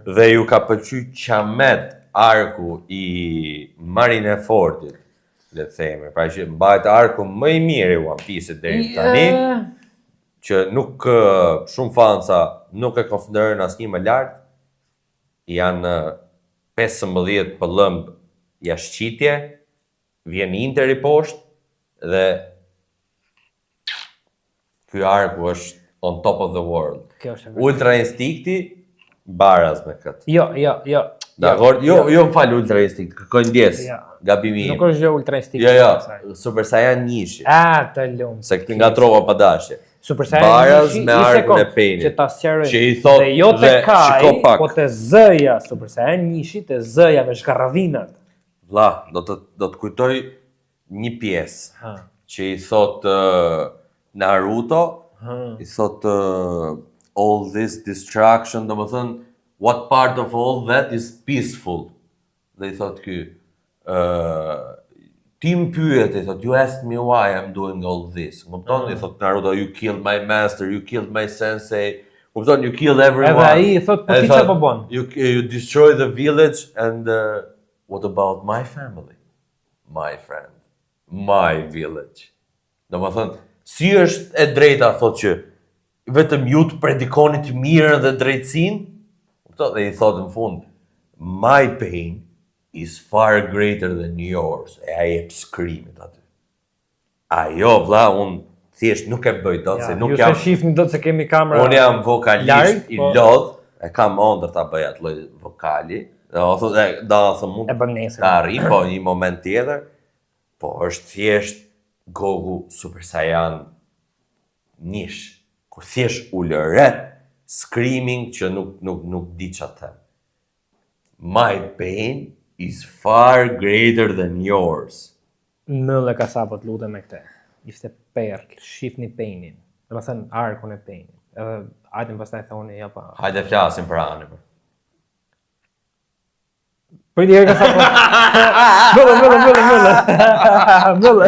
dhe ju ka pëlqyer qamet arku i Marinefordit, le të themi, pra që mbahet arku më i mirë i One Piece-it deri tani, që nuk shumë fansa nuk e konsiderojnë asnjë më lart, janë 15 pëllëmb jashqitje, vjen Inter i poshtë dhe ky arku është on top of the world. Ultra Instincti baraz me këtë. Jo. Dakor, jo më fal Ultra Instinct, kërkoj ndjes. Gabimi im. Nuk është jo Ultra Instinct. Jo, Super Saiyan 1. Të lum. Se këtë ngatrova pa dashje. Super Saiyan 1 me arkun e Painit. Që ta sqaroj. Që i thot dhe jo te Kai, po te Z-ja, Super Saiyan 1 te Z-ja me shkarravinat. Vlla, do të kujtoj një pjesë që i thot Naruto, i thot all this distraction, domethënë what part of all that is peaceful. Dhe i thot ky ti më pyet, i thot, you asked me why I'm doing all this. Kupton? I thot Naruto, you killed my master, you killed my sensei. Kupton? You killed everyone. Edhe ai i thot, po ti çfarë po bën? You destroy the village and what about my family? My friend. My village. Domethënë, si është e drejta thot që vetëm ju të predikoni të mirën dhe drejtësinë? Kupton? Dhe i thot në fund, my pain is far greater than yours. E ai e skrimet aty. Ajo vlla, unë thjesht nuk e bëj dot se nuk jam. Ju se shihni dot se kemi kamera. Unë jam vokalist i lodh, e kam ëndër ta bëj atë lloj vokali. Ose do të mund e bën nesër. Ta arri po një moment tjetër. Po është thjesht Goku Super Saiyan 1. Kur thjesht ulëret screaming që nuk di çfarë të them. My pain is far greater than yours. Nëlle ka sa po të lutem me këtë. Ishte perl, shifni Painin. Dhe më thënë arkun e Painin. Edhe hajde pastaj thoni ja pa. Hajde flasim për anime. Për një herë ka sa po. Mëllë.